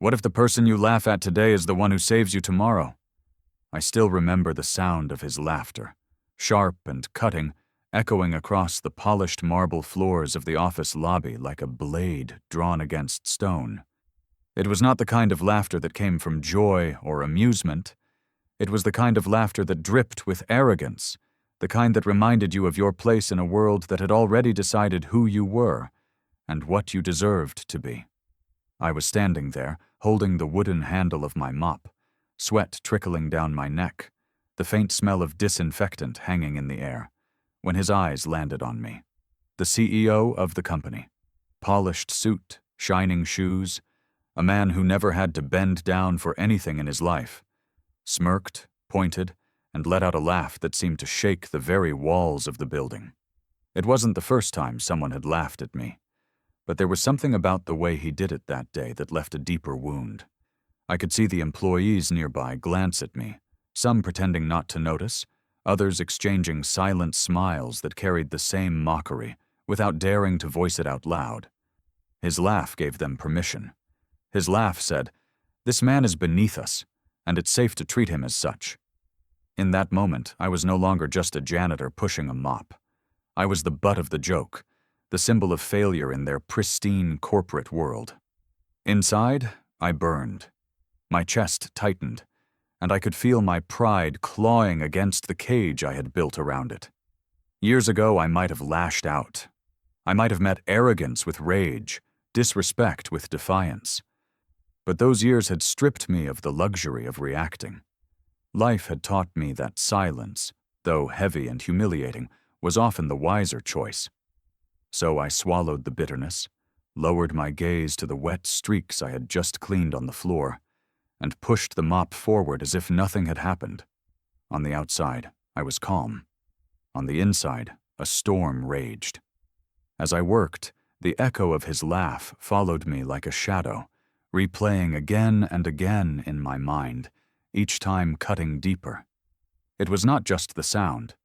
What if the person you laugh at today is the one who saves you tomorrow? I still remember the sound of his laughter, sharp and cutting, echoing across the polished marble floors of the office lobby like a blade drawn against stone. It was not the kind of laughter that came from joy or amusement. It was the kind of laughter that dripped with arrogance, the kind that reminded you of your place in a world that had already decided who you were and what you deserved to be. I was standing there, holding the wooden handle of my mop, sweat trickling down my neck, the faint smell of disinfectant hanging in the air, when his eyes landed on me. The CEO of the company. Polished suit, shining shoes, a man who never had to bend down for anything in his life, smirked, pointed, and let out a laugh that seemed to shake the very walls of the building. It wasn't the first time someone had laughed at me, but there was something about the way he did it that day that left a deeper wound. I could see the employees nearby glance at me, some pretending not to notice, others exchanging silent smiles that carried the same mockery, without daring to voice it out loud. His laugh gave them permission. His laugh said, "This man is beneath us, and it's safe to treat him as such." In that moment, I was no longer just a janitor pushing a mop. I was the butt of the joke, the symbol of failure in their pristine corporate world. Inside, I burned. My chest tightened, and I could feel my pride clawing against the cage I had built around it. Years ago, I might have lashed out. I might have met arrogance with rage, disrespect with defiance. But those years had stripped me of the luxury of reacting. Life had taught me that silence, though heavy and humiliating, was often the wiser choice. So I swallowed the bitterness, lowered my gaze to the wet streaks I had just cleaned on the floor, and pushed the mop forward as if nothing had happened. On the outside, I was calm. On the inside, a storm raged. As I worked, the echo of his laugh followed me like a shadow, replaying again and again in my mind, each time cutting deeper. It was not just the sound.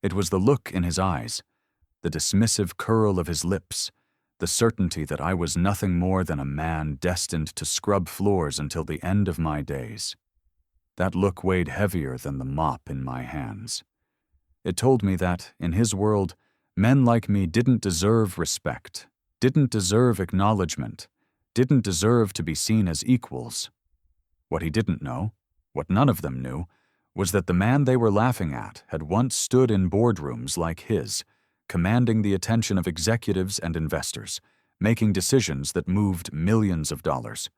It was the look in his eyes, the dismissive curl of his lips, the certainty that I was nothing more than a man destined to scrub floors until the end of my days. That look weighed heavier than the mop in my hands. It told me that, in his world, men like me didn't deserve respect, didn't deserve acknowledgement, didn't deserve to be seen as equals. What he didn't know, what none of them knew, was that the man they were laughing at had once stood in boardrooms like his, commanding the attention of executives and investors, making decisions that moved millions of dollars.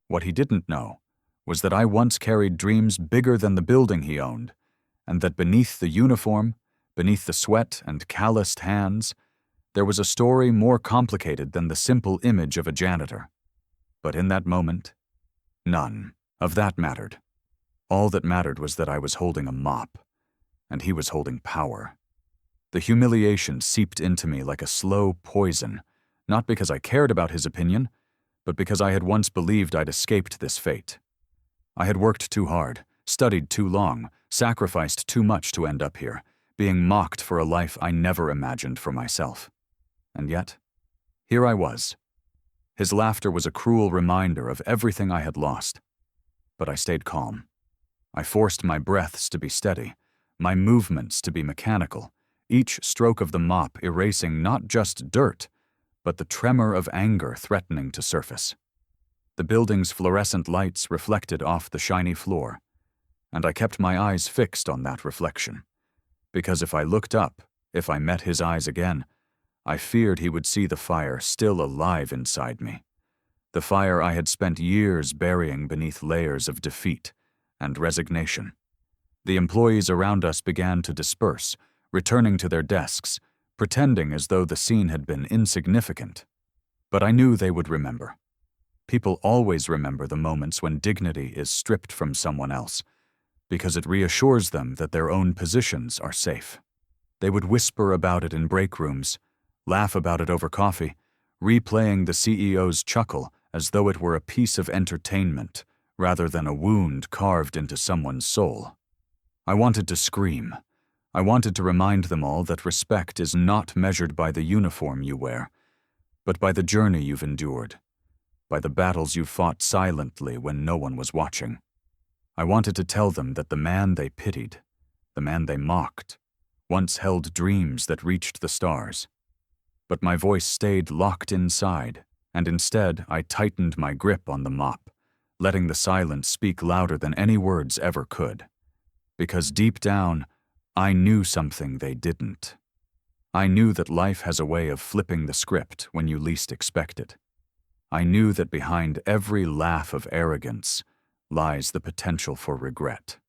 What he didn't know was that I once carried dreams bigger than the building he owned, and that beneath the uniform, beneath the sweat and calloused hands, there was a story more complicated than the simple image of a janitor. But in that moment, none of that mattered. All that mattered was that I was holding a mop, and he was holding power. The humiliation seeped into me like a slow poison, not because I cared about his opinion, but because I had once believed I'd escaped this fate. I had worked too hard, studied too long, sacrificed too much to end up here, being mocked for a life I never imagined for myself. And yet, here I was. His laughter was a cruel reminder of everything I had lost. But I stayed calm. I forced my breaths to be steady, my movements to be mechanical, each stroke of the mop erasing not just dirt, but the tremor of anger threatening to surface. The building's fluorescent lights reflected off the shiny floor, and I kept my eyes fixed on that reflection, because if I looked up, if I met his eyes again, I feared he would see the fire still alive inside me, the fire I had spent years burying beneath layers of defeat and resignation. The employees around us began to disperse, returning to their desks, pretending as though the scene had been insignificant. But I knew they would remember. People always remember the moments when dignity is stripped from someone else, because it reassures them that their own positions are safe. They would whisper about it in break rooms, laugh about it over coffee, replaying the CEO's chuckle as though it were a piece of entertainment rather than a wound carved into someone's soul. I wanted to scream. I wanted to remind them all that respect is not measured by the uniform you wear, but by the journey you've endured, by the battles you fought silently when no one was watching. I wanted to tell them that the man they pitied, the man they mocked, once held dreams that reached the stars. But my voice stayed locked inside, and instead I tightened my grip on the mop, letting the silence speak louder than any words ever could. Because deep down, I knew something they didn't. I knew that life has a way of flipping the script when you least expect it. I knew that behind every laugh of arrogance lies the potential for regret.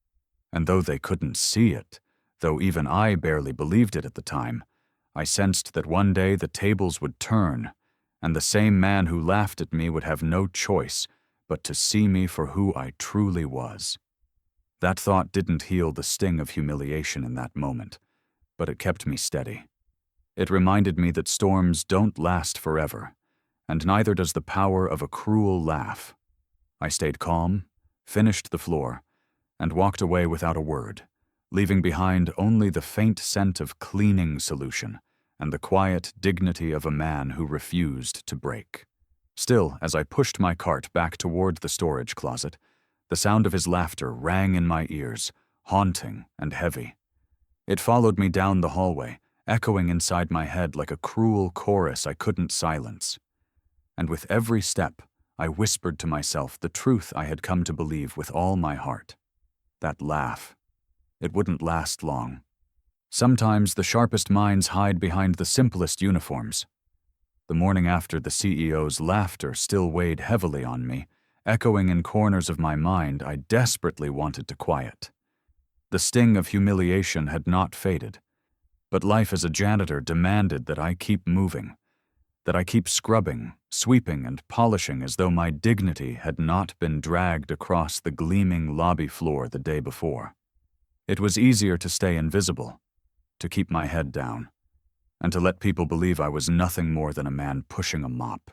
And though they couldn't see it, though even I barely believed it at the time, I sensed that one day the tables would turn, and the same man who laughed at me would have no choice but to see me for who I truly was. That thought didn't heal the sting of humiliation in that moment, but it kept me steady. It reminded me that storms don't last forever, and neither does the power of a cruel laugh. I stayed calm, finished the floor, and walked away without a word, leaving behind only the faint scent of cleaning solution and the quiet dignity of a man who refused to break. Still, as I pushed my cart back toward the storage closet, the sound of his laughter rang in my ears, haunting and heavy. It followed me down the hallway, echoing inside my head like a cruel chorus I couldn't silence. And with every step, I whispered to myself the truth I had come to believe with all my heart. That laugh. It wouldn't last long. Sometimes the sharpest minds hide behind the simplest uniforms. The morning after, the CEO's laughter still weighed heavily on me, echoing in corners of my mind I desperately wanted to quiet. The sting of humiliation had not faded, but life as a janitor demanded that I keep moving, that I keep scrubbing, sweeping, and polishing as though my dignity had not been dragged across the gleaming lobby floor the day before. It was easier to stay invisible, to keep my head down, and to let people believe I was nothing more than a man pushing a mop.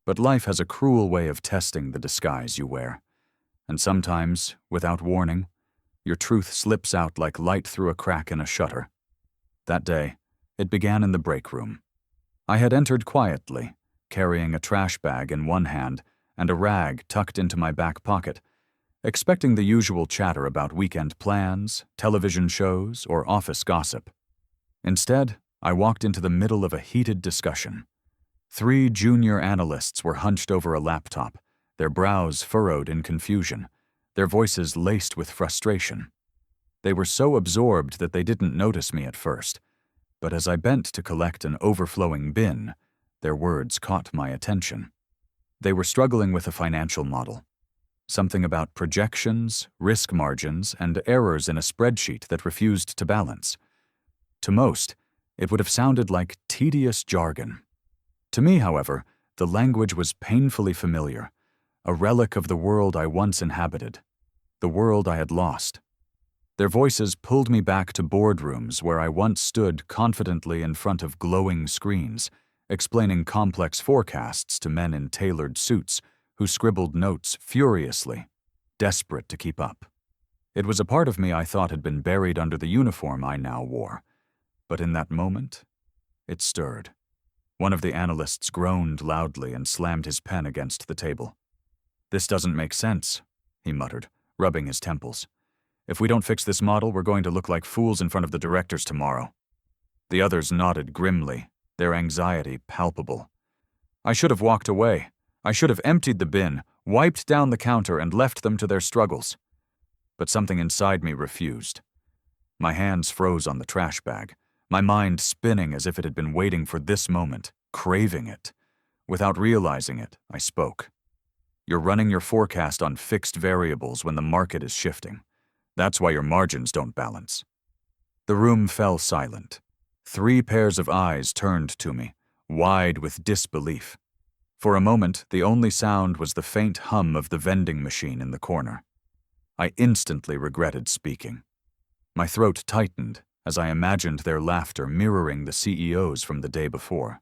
But life has a cruel way of testing the disguise you wear, and sometimes, without warning, your truth slips out like light through a crack in a shutter. That day, it began in the break room. I had entered quietly, carrying a trash bag in one hand and a rag tucked into my back pocket, expecting the usual chatter about weekend plans, television shows, or office gossip. Instead, I walked into the middle of a heated discussion. 3 junior analysts were hunched over a laptop, their brows furrowed in confusion, their voices laced with frustration. They were so absorbed that they didn't notice me at first, but as I bent to collect an overflowing bin, their words caught my attention. They were struggling with a financial model. Something about projections, risk margins, and errors in a spreadsheet that refused to balance. To most, it would have sounded like tedious jargon. To me, however, the language was painfully familiar, a relic of the world I once inhabited, the world I had lost. Their voices pulled me back to boardrooms where I once stood confidently in front of glowing screens, explaining complex forecasts to men in tailored suits who scribbled notes furiously, desperate to keep up. It was a part of me I thought had been buried under the uniform I now wore, but in that moment, it stirred. One of the analysts groaned loudly and slammed his pen against the table. "This doesn't make sense," he muttered, rubbing his temples. "If we don't fix this model, we're going to look like fools in front of the directors tomorrow." The others nodded grimly, their anxiety palpable. I should have walked away. I should have emptied the bin, wiped down the counter, and left them to their struggles. But something inside me refused. My hands froze on the trash bag, my mind spinning as if it had been waiting for this moment, craving it. Without realizing it, I spoke. "You're running your forecast on fixed variables when the market is shifting. That's why your margins don't balance." The room fell silent. 3 pairs of eyes turned to me, wide with disbelief. For a moment, the only sound was the faint hum of the vending machine in the corner. I instantly regretted speaking. My throat tightened as I imagined their laughter mirroring the CEO's from the day before.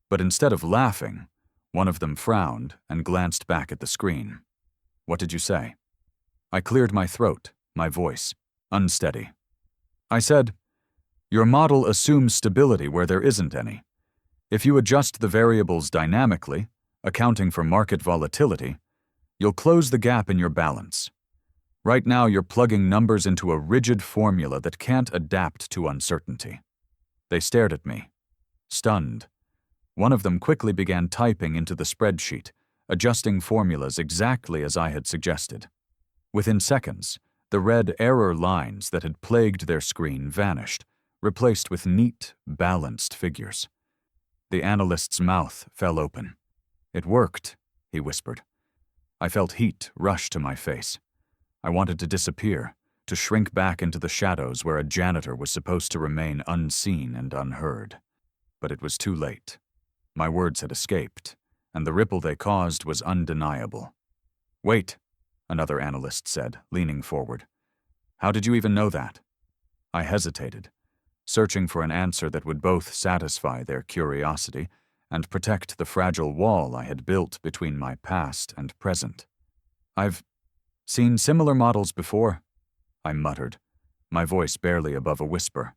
But instead of laughing, one of them frowned and glanced back at the screen. "What did you say?" I cleared my throat, my voice unsteady. I said, "Your model assumes stability where there isn't any. If you adjust the variables dynamically, accounting for market volatility, you'll close the gap in your balance. Right now, you're plugging numbers into a rigid formula that can't adapt to uncertainty. They stared at me, stunned. One of them quickly began typing into the spreadsheet, adjusting formulas exactly as I had suggested. Within seconds, the red error lines that had plagued their screen vanished, replaced with neat, balanced figures. The analyst's mouth fell open. "It worked," he whispered. I felt heat rush to my face. I wanted to disappear, to shrink back into the shadows where a janitor was supposed to remain unseen and unheard. But it was too late. My words had escaped, and the ripple they caused was undeniable. "Wait," another analyst said, leaning forward. "How did you even know that?" I hesitated, searching for an answer that would both satisfy their curiosity and protect the fragile wall I had built between my past and present. "I've seen similar models before," I muttered, my voice barely above a whisper.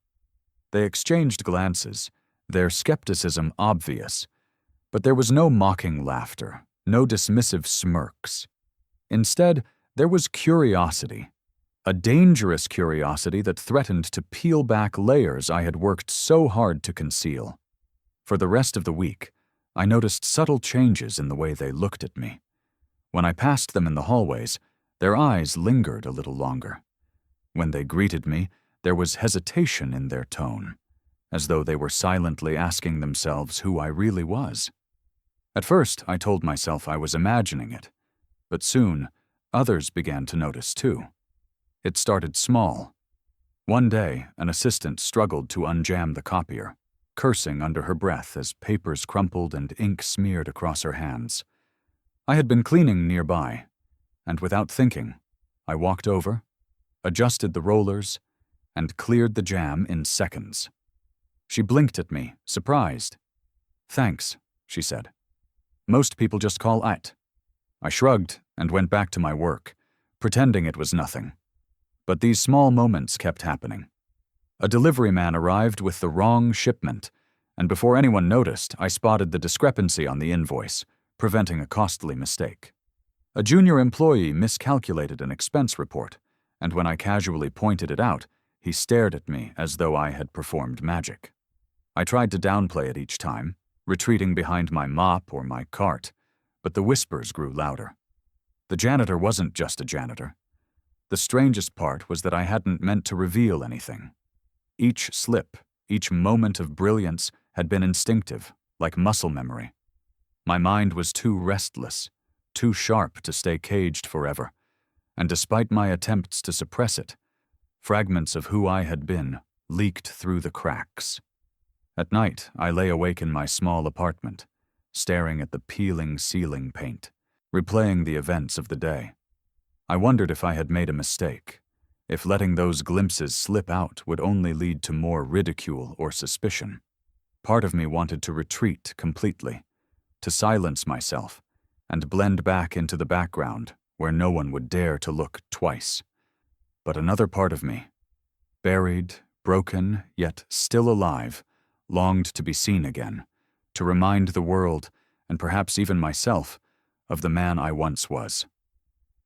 They exchanged glances, their skepticism obvious, but there was no mocking laughter, no dismissive smirks. Instead, there was curiosity, a dangerous curiosity that threatened to peel back layers I had worked so hard to conceal. For the rest of the week, I noticed subtle changes in the way they looked at me. When I passed them in the hallways, their eyes lingered a little longer. When they greeted me, there was hesitation in their tone, as though they were silently asking themselves who I really was. At first, I told myself I was imagining it, but soon, others began to notice too. It started small. One day, an assistant struggled to unjam the copier, cursing under her breath as papers crumpled and ink smeared across her hands. I had been cleaning nearby, and without thinking, I walked over, adjusted the rollers, and cleared the jam in seconds. She blinked at me, surprised. "Thanks," she said. "Most people just call it." I shrugged and went back to my work, pretending it was nothing. But these small moments kept happening. A delivery man arrived with the wrong shipment, and before anyone noticed, I spotted the discrepancy on the invoice, preventing a costly mistake. A junior employee miscalculated an expense report, and when I casually pointed it out, he stared at me as though I had performed magic. I tried to downplay it each time, retreating behind my mop or my cart, but the whispers grew louder. The janitor wasn't just a janitor. The strangest part was that I hadn't meant to reveal anything. Each slip, each moment of brilliance had been instinctive, like muscle memory. My mind was too restless, too sharp to stay caged forever, and despite my attempts to suppress it, fragments of who I had been leaked through the cracks. At night, I lay awake in my small apartment, staring at the peeling ceiling paint, replaying the events of the day. I wondered if I had made a mistake, if letting those glimpses slip out would only lead to more ridicule or suspicion. Part of me wanted to retreat completely, to silence myself, and blend back into the background where no one would dare to look twice. But another part of me, buried, broken, yet still alive, longed to be seen again, to remind the world, and perhaps even myself, of the man I once was.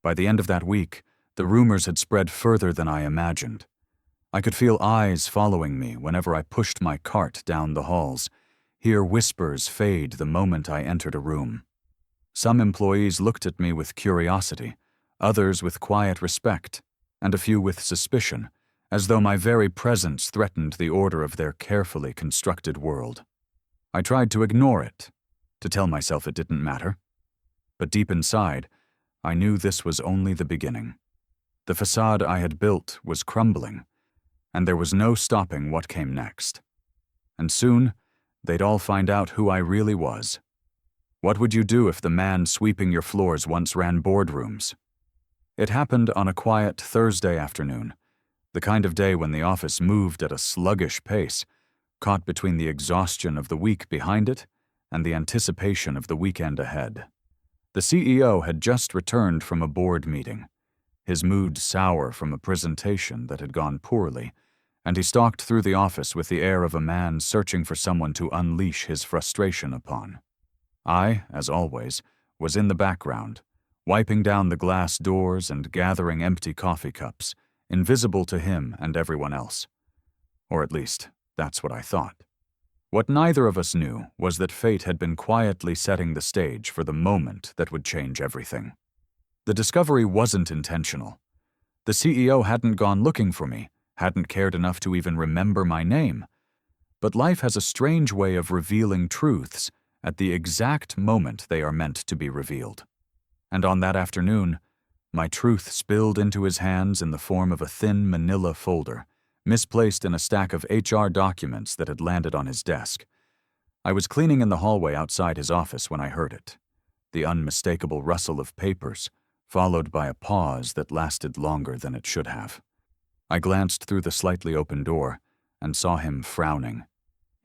By the end of that week, the rumors had spread further than I imagined. I could feel eyes following me whenever I pushed my cart down the halls, hear whispers fade the moment I entered a room. Some employees looked at me with curiosity, others with quiet respect, and a few with suspicion, as though my very presence threatened the order of their carefully constructed world. I tried to ignore it, to tell myself it didn't matter. But deep inside, I knew this was only the beginning. The facade I had built was crumbling, and there was no stopping what came next. And soon, they'd all find out who I really was. What would you do if the man sweeping your floors once ran boardrooms? It happened on a quiet Thursday afternoon, the kind of day when the office moved at a sluggish pace, caught between the exhaustion of the week behind it and the anticipation of the weekend ahead. The CEO had just returned from a board meeting, his mood sour from a presentation that had gone poorly, and he stalked through the office with the air of a man searching for someone to unleash his frustration upon. I, as always, was in the background, wiping down the glass doors and gathering empty coffee cups, invisible to him and everyone else. Or at least, that's what I thought. What neither of us knew was that fate had been quietly setting the stage for the moment that would change everything. The discovery wasn't intentional. The CEO hadn't gone looking for me, hadn't cared enough to even remember my name. But life has a strange way of revealing truths at the exact moment they are meant to be revealed. And on that afternoon, my truth spilled into his hands in the form of a thin manila folder, misplaced in a stack of HR documents that had landed on his desk. I was cleaning in the hallway outside his office when I heard it. The unmistakable rustle of papers, followed by a pause that lasted longer than it should have. I glanced through the slightly open door and saw him frowning,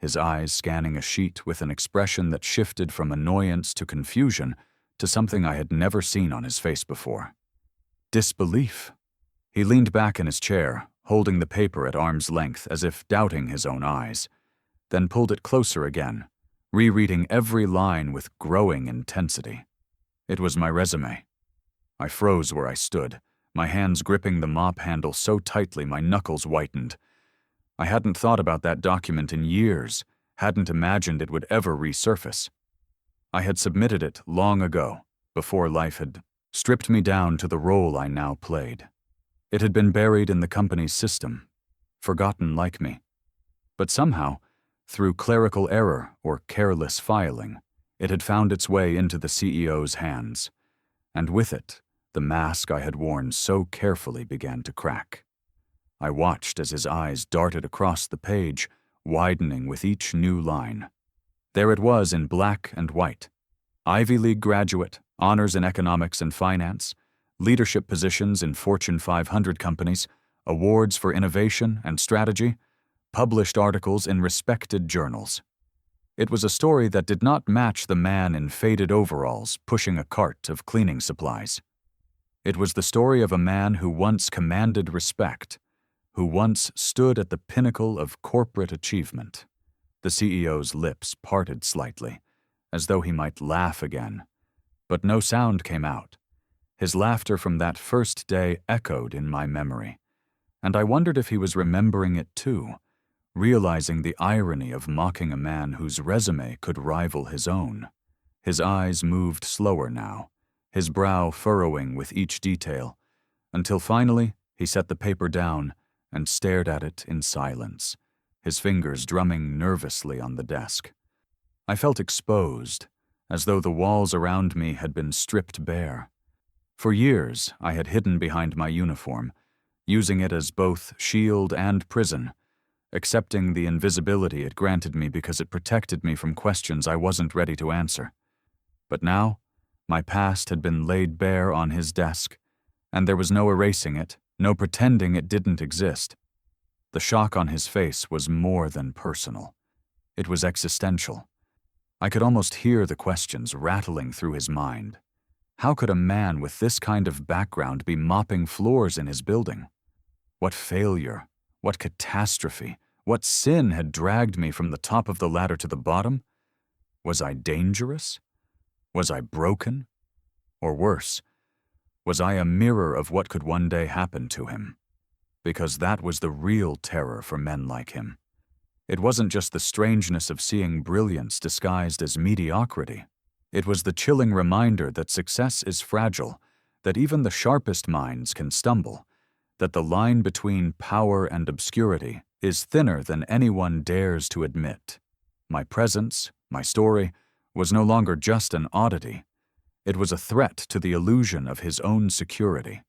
his eyes scanning a sheet with an expression that shifted from annoyance to confusion to something I had never seen on his face before. Disbelief. He leaned back in his chair, holding the paper at arm's length as if doubting his own eyes, then pulled it closer again, rereading every line with growing intensity. It was my resume. I froze where I stood, my hands gripping the mop handle so tightly my knuckles whitened. I hadn't thought about that document in years, hadn't imagined it would ever resurface. I had submitted it long ago, before life had stripped me down to the role I now played. It had been buried in the company's system, forgotten like me. But somehow, through clerical error or careless filing, it had found its way into the CEO's hands, and with it, the mask I had worn so carefully began to crack. I watched as his eyes darted across the page, widening with each new line. There it was in black and white. Ivy League graduate, honors in economics and finance, leadership positions in Fortune 500 companies, awards for innovation and strategy, published articles in respected journals. It was a story that did not match the man in faded overalls pushing a cart of cleaning supplies. It was the story of a man who once commanded respect, who once stood at the pinnacle of corporate achievement. The CEO's lips parted slightly, as though he might laugh again, but no sound came out. His laughter from that first day echoed in my memory, and I wondered if he was remembering it too, realizing the irony of mocking a man whose resume could rival his own. His eyes moved slower now, his brow furrowing with each detail, until finally he set the paper down and stared at it in silence, his fingers drumming nervously on the desk. I felt exposed, as though the walls around me had been stripped bare. For years, I had hidden behind my uniform, using it as both shield and prison, accepting the invisibility it granted me because it protected me from questions I wasn't ready to answer. But now, my past had been laid bare on his desk, and there was no erasing it, no pretending it didn't exist. The shock on his face was more than personal. It was existential. I could almost hear the questions rattling through his mind. How could a man with this kind of background be mopping floors in his building? What failure, what catastrophe, what sin had dragged me from the top of the ladder to the bottom? Was I dangerous? Was I broken? Or worse, was I a mirror of what could one day happen to him? Because that was the real terror for men like him. It wasn't just the strangeness of seeing brilliance disguised as mediocrity. It was the chilling reminder that success is fragile, that even the sharpest minds can stumble, that the line between power and obscurity is thinner than anyone dares to admit. My presence, my story, was no longer just an oddity. It was a threat to the illusion of his own security.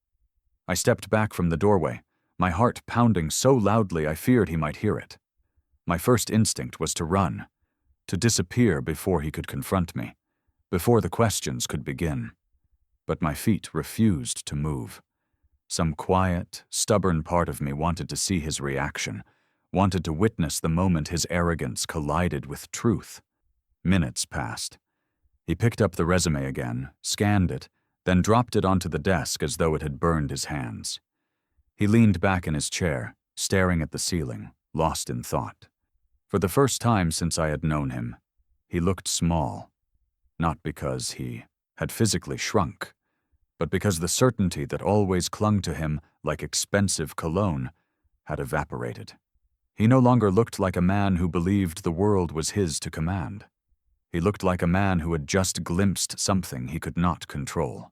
I stepped back from the doorway, my heart pounding so loudly I feared he might hear it. My first instinct was to run, to disappear before he could confront me, before the questions could begin. But my feet refused to move. Some quiet, stubborn part of me wanted to see his reaction, wanted to witness the moment his arrogance collided with truth. Minutes passed. He picked up the resume again, scanned it, then dropped it onto the desk as though it had burned his hands. He leaned back in his chair, staring at the ceiling, lost in thought. For the first time since I had known him, he looked small. not because he had physically shrunk, but because the certainty that always clung to him like expensive cologne had evaporated. He no longer looked like a man who believed the world was his to command. He looked like a man who had just glimpsed something he could not control.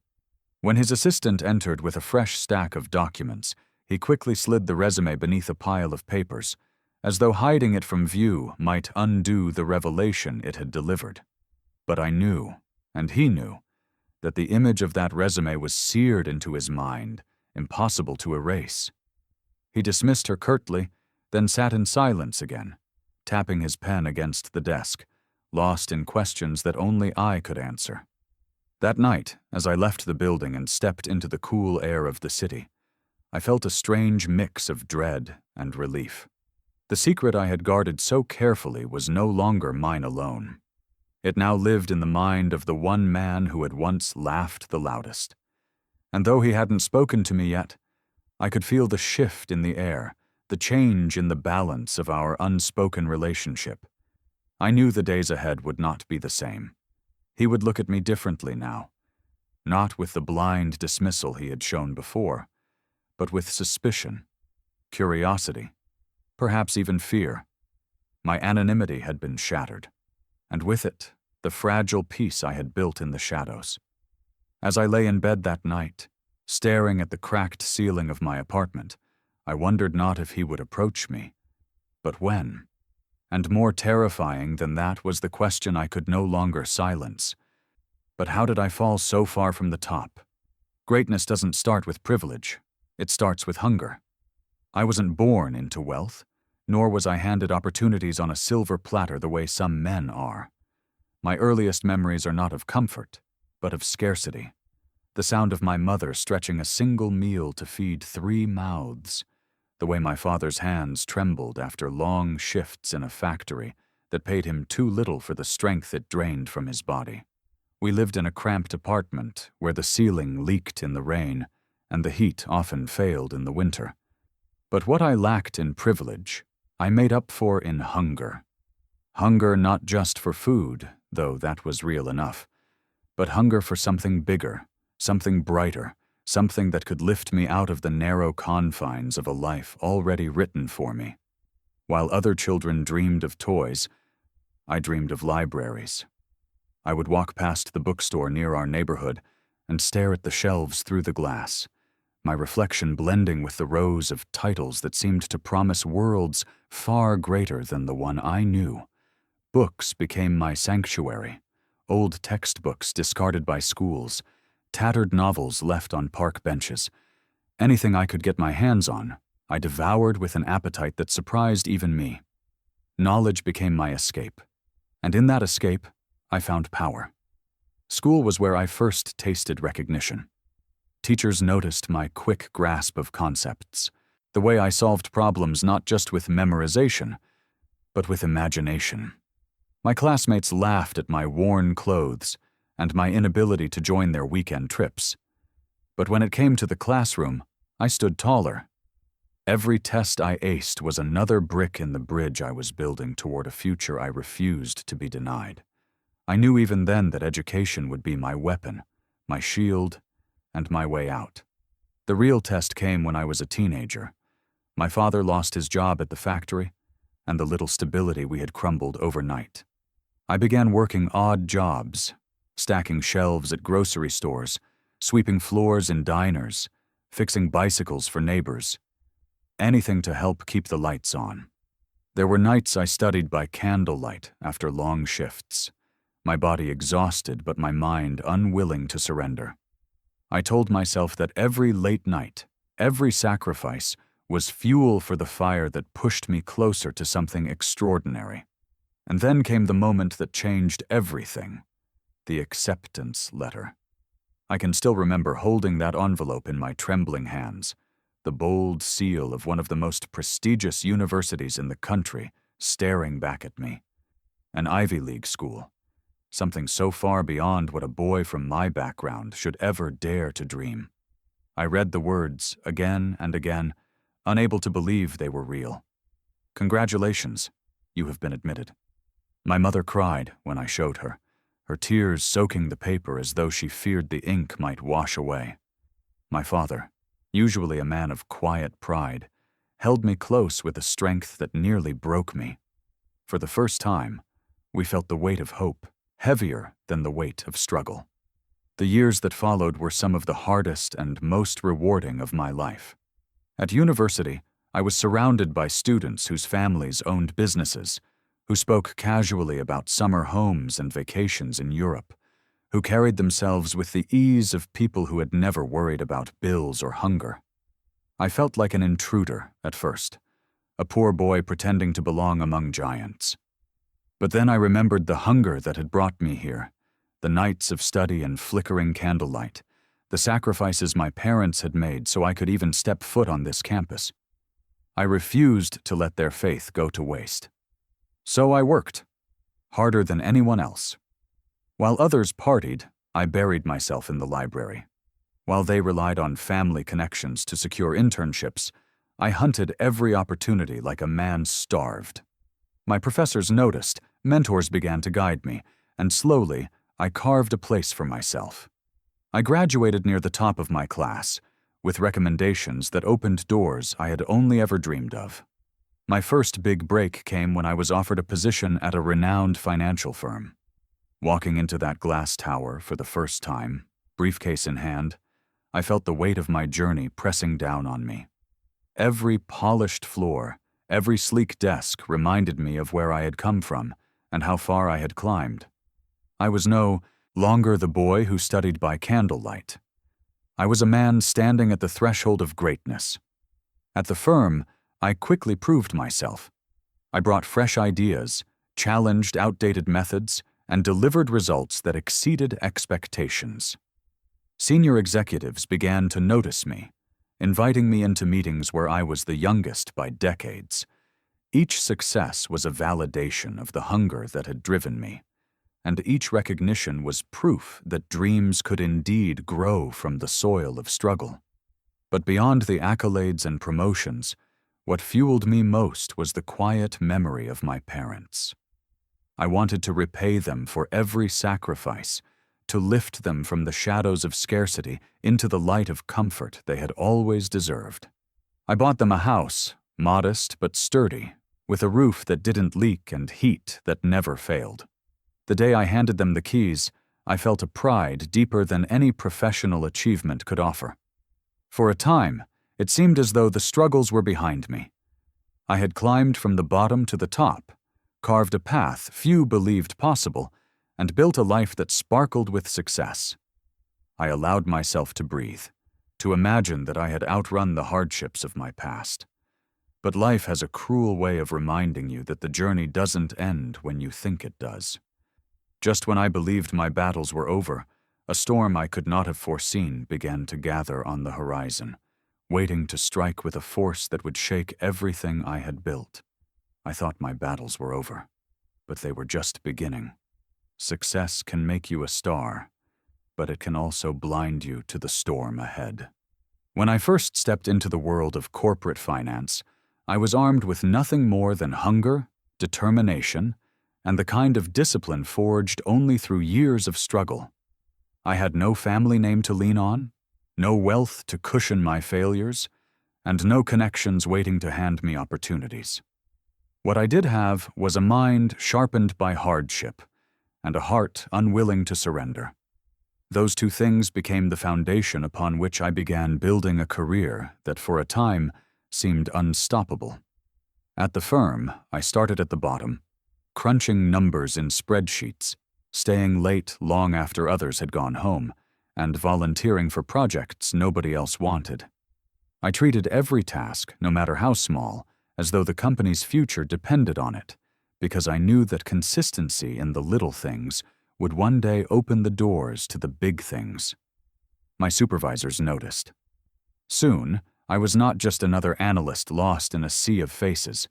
When his assistant entered with a fresh stack of documents, he quickly slid the resume beneath a pile of papers, as though hiding it from view might undo the revelation it had delivered. But I knew, and he knew, that the image of that resume was seared into his mind, impossible to erase. He dismissed her curtly, then sat in silence again, tapping his pen against the desk, lost in questions that only I could answer. That night, as I left the building and stepped into the cool air of the city, I felt a strange mix of dread and relief. The secret I had guarded so carefully was no longer mine alone. It now lived in the mind of the one man who had once laughed the loudest. And though he hadn't spoken to me yet, I could feel the shift in the air, the change in the balance of our unspoken relationship. I knew the days ahead would not be the same. He would look at me differently now, not with the blind dismissal he had shown before, but with suspicion, curiosity, perhaps even fear. My anonymity had been shattered, and with it, the fragile peace I had built in the shadows. As I lay in bed that night, staring at the cracked ceiling of my apartment, I wondered not if he would approach me, but when. And more terrifying than that was the question I could no longer silence. But how did I fall so far from the top? Greatness doesn't start with privilege. It starts with hunger. I wasn't born into wealth, nor was I handed opportunities on a silver platter the way some men are. My earliest memories are not of comfort, but of scarcity. The sound of my mother stretching a single meal to feed 3 mouths, the way my father's hands trembled after long shifts in a factory that paid him too little for the strength it drained from his body. We lived in a cramped apartment where the ceiling leaked in the rain and the heat often failed in the winter. But what I lacked in privilege, I made up for in hunger. Hunger not just for food, though that was real enough, but hunger for something bigger, something brighter, something that could lift me out of the narrow confines of a life already written for me. While other children dreamed of toys, I dreamed of libraries. I would walk past the bookstore near our neighborhood and stare at the shelves through the glass, my reflection blending with the rows of titles that seemed to promise worlds far greater than the one I knew. Books became my sanctuary, old textbooks discarded by schools, tattered novels left on park benches. Anything I could get my hands on, I devoured with an appetite that surprised even me. Knowledge became my escape, and in that escape, I found power. School was where I first tasted recognition. Teachers noticed my quick grasp of concepts, the way I solved problems not just with memorization, but with imagination. My classmates laughed at my worn clothes and my inability to join their weekend trips. But when it came to the classroom, I stood taller. Every test I aced was another brick in the bridge I was building toward a future I refused to be denied. I knew even then that education would be my weapon, my shield, and my way out. The real test came when I was a teenager. My father lost his job at the factory, and the little stability we had crumbled overnight. I began working odd jobs, stacking shelves at grocery stores, sweeping floors in diners, fixing bicycles for neighbors. Anything to help keep the lights on. There were nights I studied by candlelight after long shifts, my body exhausted but my mind unwilling to surrender. I told myself that every late night, every sacrifice, was fuel for the fire that pushed me closer to something extraordinary. And then came the moment that changed everything, the acceptance letter. I can still remember holding that envelope in my trembling hands, the bold seal of one of the most prestigious universities in the country staring back at me. An Ivy League school, something so far beyond what a boy from my background should ever dare to dream. I read the words again and again, unable to believe they were real. Congratulations, you have been admitted. My mother cried when I showed her, her tears soaking the paper as though she feared the ink might wash away. My father, usually a man of quiet pride, held me close with a strength that nearly broke me. For the first time, we felt the weight of hope, heavier than the weight of struggle. The years that followed were some of the hardest and most rewarding of my life. At university, I was surrounded by students whose families owned businesses, who spoke casually about summer homes and vacations in Europe, who carried themselves with the ease of people who had never worried about bills or hunger. I felt like an intruder at first, a poor boy pretending to belong among giants. But then I remembered the hunger that had brought me here, the nights of study and flickering candlelight, the sacrifices my parents had made so I could even step foot on this campus. I refused to let their faith go to waste. So I worked, harder than anyone else. While others partied, I buried myself in the library. While they relied on family connections to secure internships, I hunted every opportunity like a man starved. My professors noticed, mentors began to guide me, and slowly, I carved a place for myself. I graduated near the top of my class, with recommendations that opened doors I had only ever dreamed of. My first big break came when I was offered a position at a renowned financial firm. Walking into that glass tower for the first time, briefcase in hand, I felt the weight of my journey pressing down on me. Every polished floor, every sleek desk reminded me of where I had come from and how far I had climbed. I was no longer the boy who studied by candlelight. I was a man standing at the threshold of greatness. At the firm, I quickly proved myself. I brought fresh ideas, challenged outdated methods, and delivered results that exceeded expectations. Senior executives began to notice me, inviting me into meetings where I was the youngest by decades. Each success was a validation of the hunger that had driven me, and each recognition was proof that dreams could indeed grow from the soil of struggle. But beyond the accolades and promotions, what fueled me most was the quiet memory of my parents. I wanted to repay them for every sacrifice, to lift them from the shadows of scarcity into the light of comfort they had always deserved. I bought them a house, modest but sturdy, with a roof that didn't leak and heat that never failed. The day I handed them the keys, I felt a pride deeper than any professional achievement could offer. For a time, it seemed as though the struggles were behind me. I had climbed from the bottom to the top, carved a path few believed possible, and built a life that sparkled with success. I allowed myself to breathe, to imagine that I had outrun the hardships of my past. But life has a cruel way of reminding you that the journey doesn't end when you think it does. Just when I believed my battles were over, a storm I could not have foreseen began to gather on the horizon, waiting to strike with a force that would shake everything I had built. I thought my battles were over, but they were just beginning. Success can make you a star, but it can also blind you to the storm ahead. When I first stepped into the world of corporate finance, I was armed with nothing more than hunger, determination, and the kind of discipline forged only through years of struggle. I had no family name to lean on, no wealth to cushion my failures, and no connections waiting to hand me opportunities. What I did have was a mind sharpened by hardship, and a heart unwilling to surrender. Those two things became the foundation upon which I began building a career that for a time seemed unstoppable. At the firm, I started at the bottom, crunching numbers in spreadsheets, staying late long after others had gone home, and volunteering for projects nobody else wanted. I treated every task, no matter how small, as though the company's future depended on it, because I knew that consistency in the little things would one day open the doors to the big things. My supervisors noticed. Soon, I was not just another analyst lost in a sea of faces.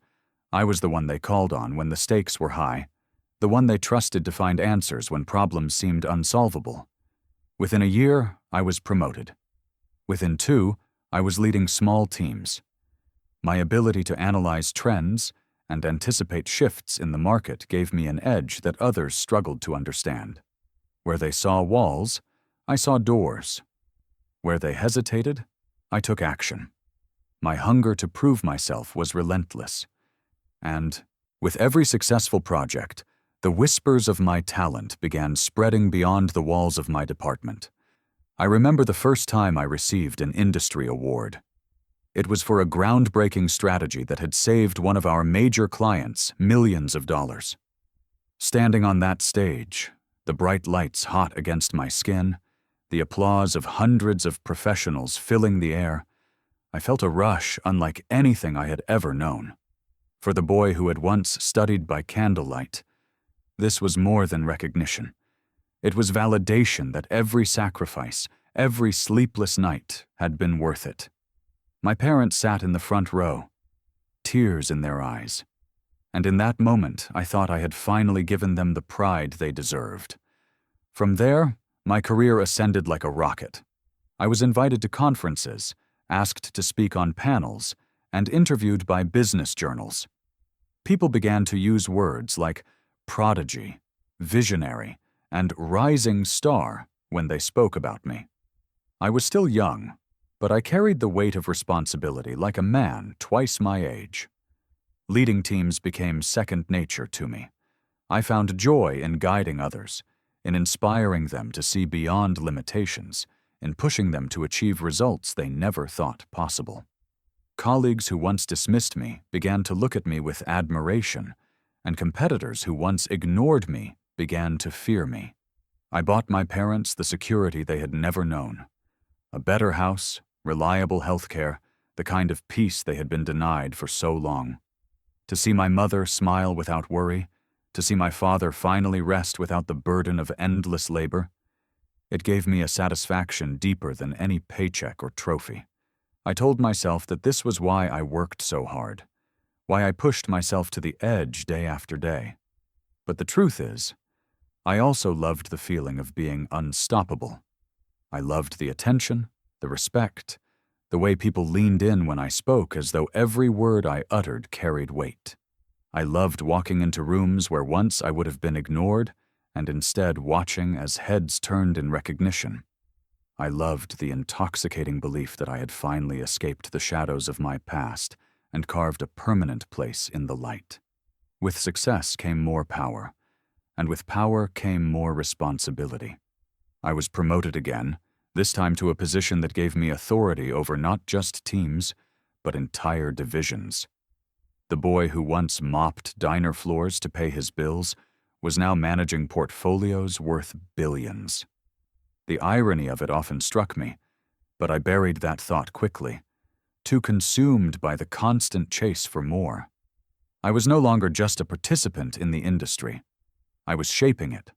I was the one they called on when the stakes were high, the one they trusted to find answers when problems seemed unsolvable. Within a year, I was promoted. Within 2, I was leading small teams. My ability to analyze trends and anticipate shifts in the market gave me an edge that others struggled to understand. Where they saw walls, I saw doors. Where they hesitated, I took action. My hunger to prove myself was relentless. And, with every successful project, the whispers of my talent began spreading beyond the walls of my department. I remember the first time I received an industry award. It was for a groundbreaking strategy that had saved one of our major clients millions of dollars. Standing on that stage, the bright lights hot against my skin, the applause of hundreds of professionals filling the air, I felt a rush unlike anything I had ever known. For the boy who had once studied by candlelight, this was more than recognition. It was validation that every sacrifice, every sleepless night had been worth it. My parents sat in the front row, tears in their eyes, and in that moment I thought I had finally given them the pride they deserved. From there, my career ascended like a rocket. I was invited to conferences, asked to speak on panels, and interviewed by business journals. People began to use words like prodigy, visionary, and rising star when they spoke about me. I was still young, but I carried the weight of responsibility like a man twice my age. Leading teams became second nature to me. I found joy in guiding others, in inspiring them to see beyond limitations, in pushing them to achieve results they never thought possible. Colleagues who once dismissed me began to look at me with admiration, and competitors who once ignored me began to fear me. I bought my parents the security they had never known. A better house, reliable health care, the kind of peace they had been denied for so long. To see my mother smile without worry, to see my father finally rest without the burden of endless labor, it gave me a satisfaction deeper than any paycheck or trophy. I told myself that this was why I worked so hard, why I pushed myself to the edge day after day. But the truth is, I also loved the feeling of being unstoppable. I loved the attention, the respect, the way people leaned in when I spoke as though every word I uttered carried weight. I loved walking into rooms where once I would have been ignored and instead watching as heads turned in recognition. I loved the intoxicating belief that I had finally escaped the shadows of my past and carved a permanent place in the light. With success came more power, and with power came more responsibility. I was promoted again, this time to a position that gave me authority over not just teams, but entire divisions. The boy who once mopped diner floors to pay his bills was now managing portfolios worth billions. The irony of it often struck me, but I buried that thought quickly, too consumed by the constant chase for more. I was no longer just a participant in the industry. I was shaping it.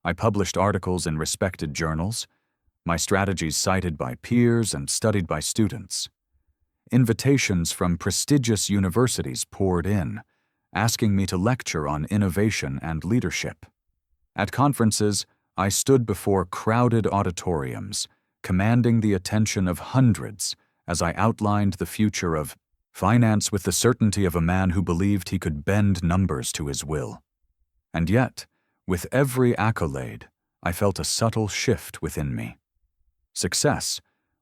I published articles in respected journals, my strategies cited by peers and studied by students. Invitations from prestigious universities poured in, asking me to lecture on innovation and leadership. At conferences, I stood before crowded auditoriums, commanding the attention of hundreds as I outlined the future of finance with the certainty of a man who believed he could bend numbers to his will. And yet, with every accolade, I felt a subtle shift within me. Success,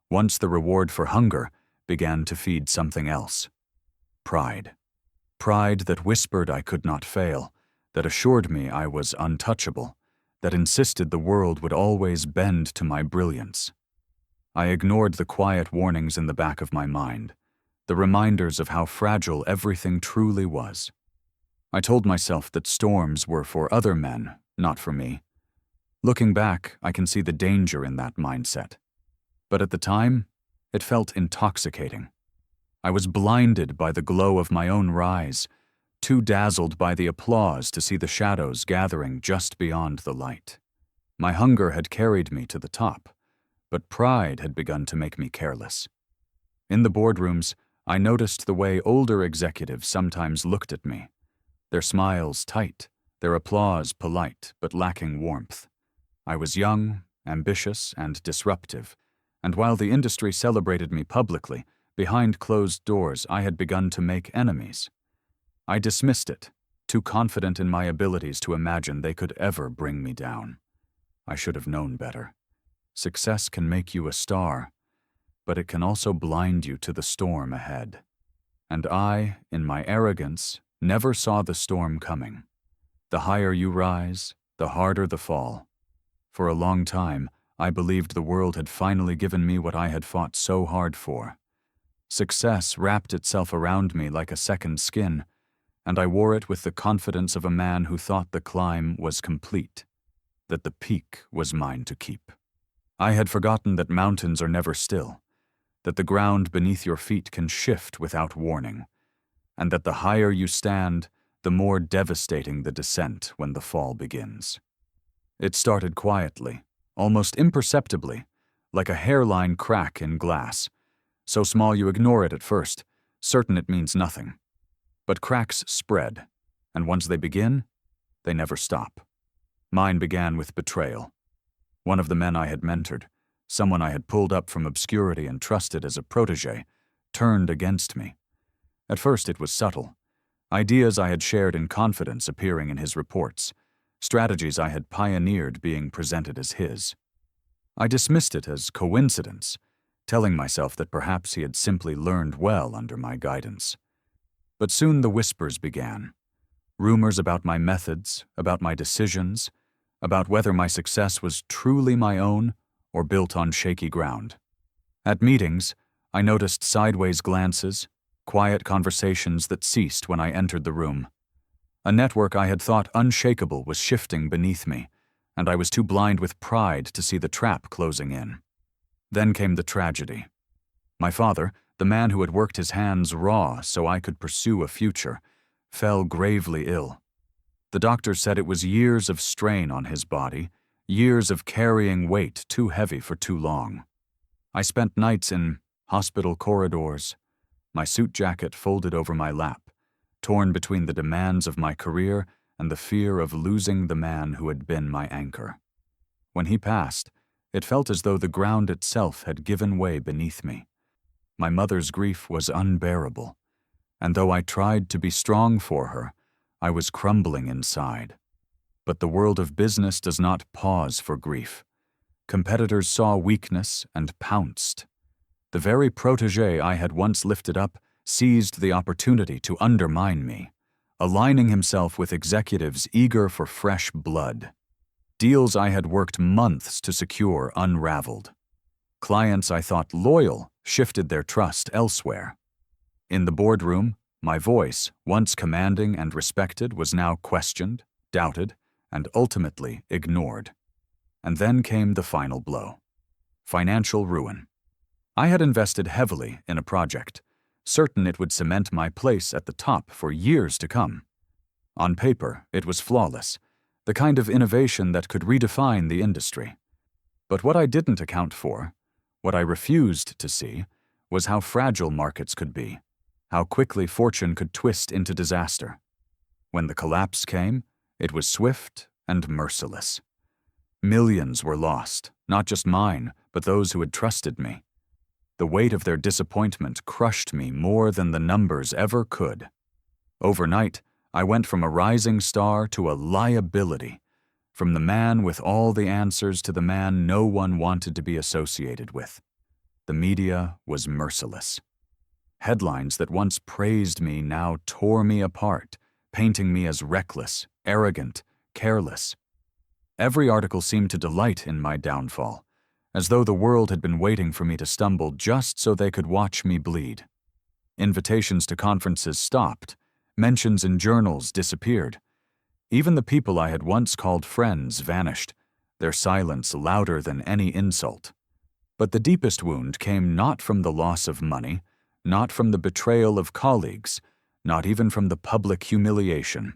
once the reward for hunger, began to feed something else. Pride. Pride that whispered I could not fail, that assured me I was untouchable, that insisted the world would always bend to my brilliance. I ignored the quiet warnings in the back of my mind, the reminders of how fragile everything truly was. I told myself that storms were for other men, not for me. Looking back, I can see the danger in that mindset. But at the time, it felt intoxicating. I was blinded by the glow of my own rise, too dazzled by the applause to see the shadows gathering just beyond the light. My hunger had carried me to the top, but pride had begun to make me careless. In the boardrooms, I noticed the way older executives sometimes looked at me, their smiles tight, their applause polite but lacking warmth. I was young, ambitious, and disruptive, and while the industry celebrated me publicly, behind closed doors I had begun to make enemies. I dismissed it, too confident in my abilities to imagine they could ever bring me down. I should have known better. Success can make you a star, but it can also blind you to the storm ahead. And I, in my arrogance, never saw the storm coming. The higher you rise, the harder the fall. For a long time, I believed the world had finally given me what I had fought so hard for. Success wrapped itself around me like a second skin, and I wore it with the confidence of a man who thought the climb was complete, that the peak was mine to keep. I had forgotten that mountains are never still, that the ground beneath your feet can shift without warning, and that the higher you stand, the more devastating the descent when the fall begins. It started quietly, almost imperceptibly, like a hairline crack in glass, so small you ignore it at first, certain it means nothing. But cracks spread, and once they begin, they never stop. Mine began with betrayal. One of the men I had mentored, someone I had pulled up from obscurity and trusted as a protege, turned against me. At first it was subtle. Ideas I had shared in confidence appearing in his reports, strategies I had pioneered being presented as his. I dismissed it as coincidence, telling myself that perhaps he had simply learned well under my guidance. But soon the whispers began. Rumors about my methods, about my decisions, about whether my success was truly my own or built on shaky ground. At meetings, I noticed sideways glances, quiet conversations that ceased when I entered the room. A network I had thought unshakable was shifting beneath me, and I was too blind with pride to see the trap closing in. Then came the tragedy. My father, the man who had worked his hands raw so I could pursue a future, fell gravely ill. The doctors said it was years of strain on his body, years of carrying weight too heavy for too long. I spent nights in hospital corridors, my suit jacket folded over my lap, torn between the demands of my career and the fear of losing the man who had been my anchor. When he passed, it felt as though the ground itself had given way beneath me. My mother's grief was unbearable, and though I tried to be strong for her, I was crumbling inside. But the world of business does not pause for grief. Competitors saw weakness and pounced. The very protege I had once lifted up seized the opportunity to undermine me, aligning himself with executives eager for fresh blood. Deals I had worked months to secure unraveled. Clients I thought loyal shifted their trust elsewhere. In the boardroom, my voice, once commanding and respected, was now questioned, doubted, and ultimately ignored. And then came the final blow. Financial ruin. I had invested heavily in a project, certain it would cement my place at the top for years to come. On paper, it was flawless, the kind of innovation that could redefine the industry. But what I didn't account for, what I refused to see, was how fragile markets could be, how quickly fortune could twist into disaster. When the collapse came, it was swift and merciless. Millions were lost, not just mine, but those who had trusted me. The weight of their disappointment crushed me more than the numbers ever could. Overnight, I went from a rising star to a liability, from the man with all the answers to the man no one wanted to be associated with. The media was merciless. Headlines that once praised me now tore me apart, painting me as reckless, arrogant, careless. Every article seemed to delight in my downfall, as though the world had been waiting for me to stumble just so they could watch me bleed. Invitations to conferences stopped, mentions in journals disappeared. Even the people I had once called friends vanished, their silence louder than any insult. But the deepest wound came not from the loss of money, not from the betrayal of colleagues, not even from the public humiliation.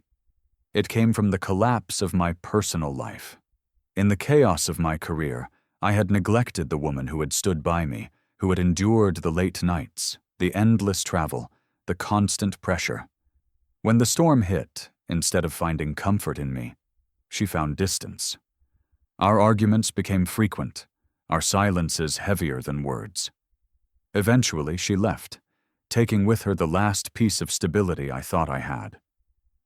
It came from the collapse of my personal life. In the chaos of my career, I had neglected the woman who had stood by me, who had endured the late nights, the endless travel, the constant pressure. When the storm hit, instead of finding comfort in me, she found distance. Our arguments became frequent, our silences heavier than words. Eventually, she left, taking with her the last piece of stability I thought I had.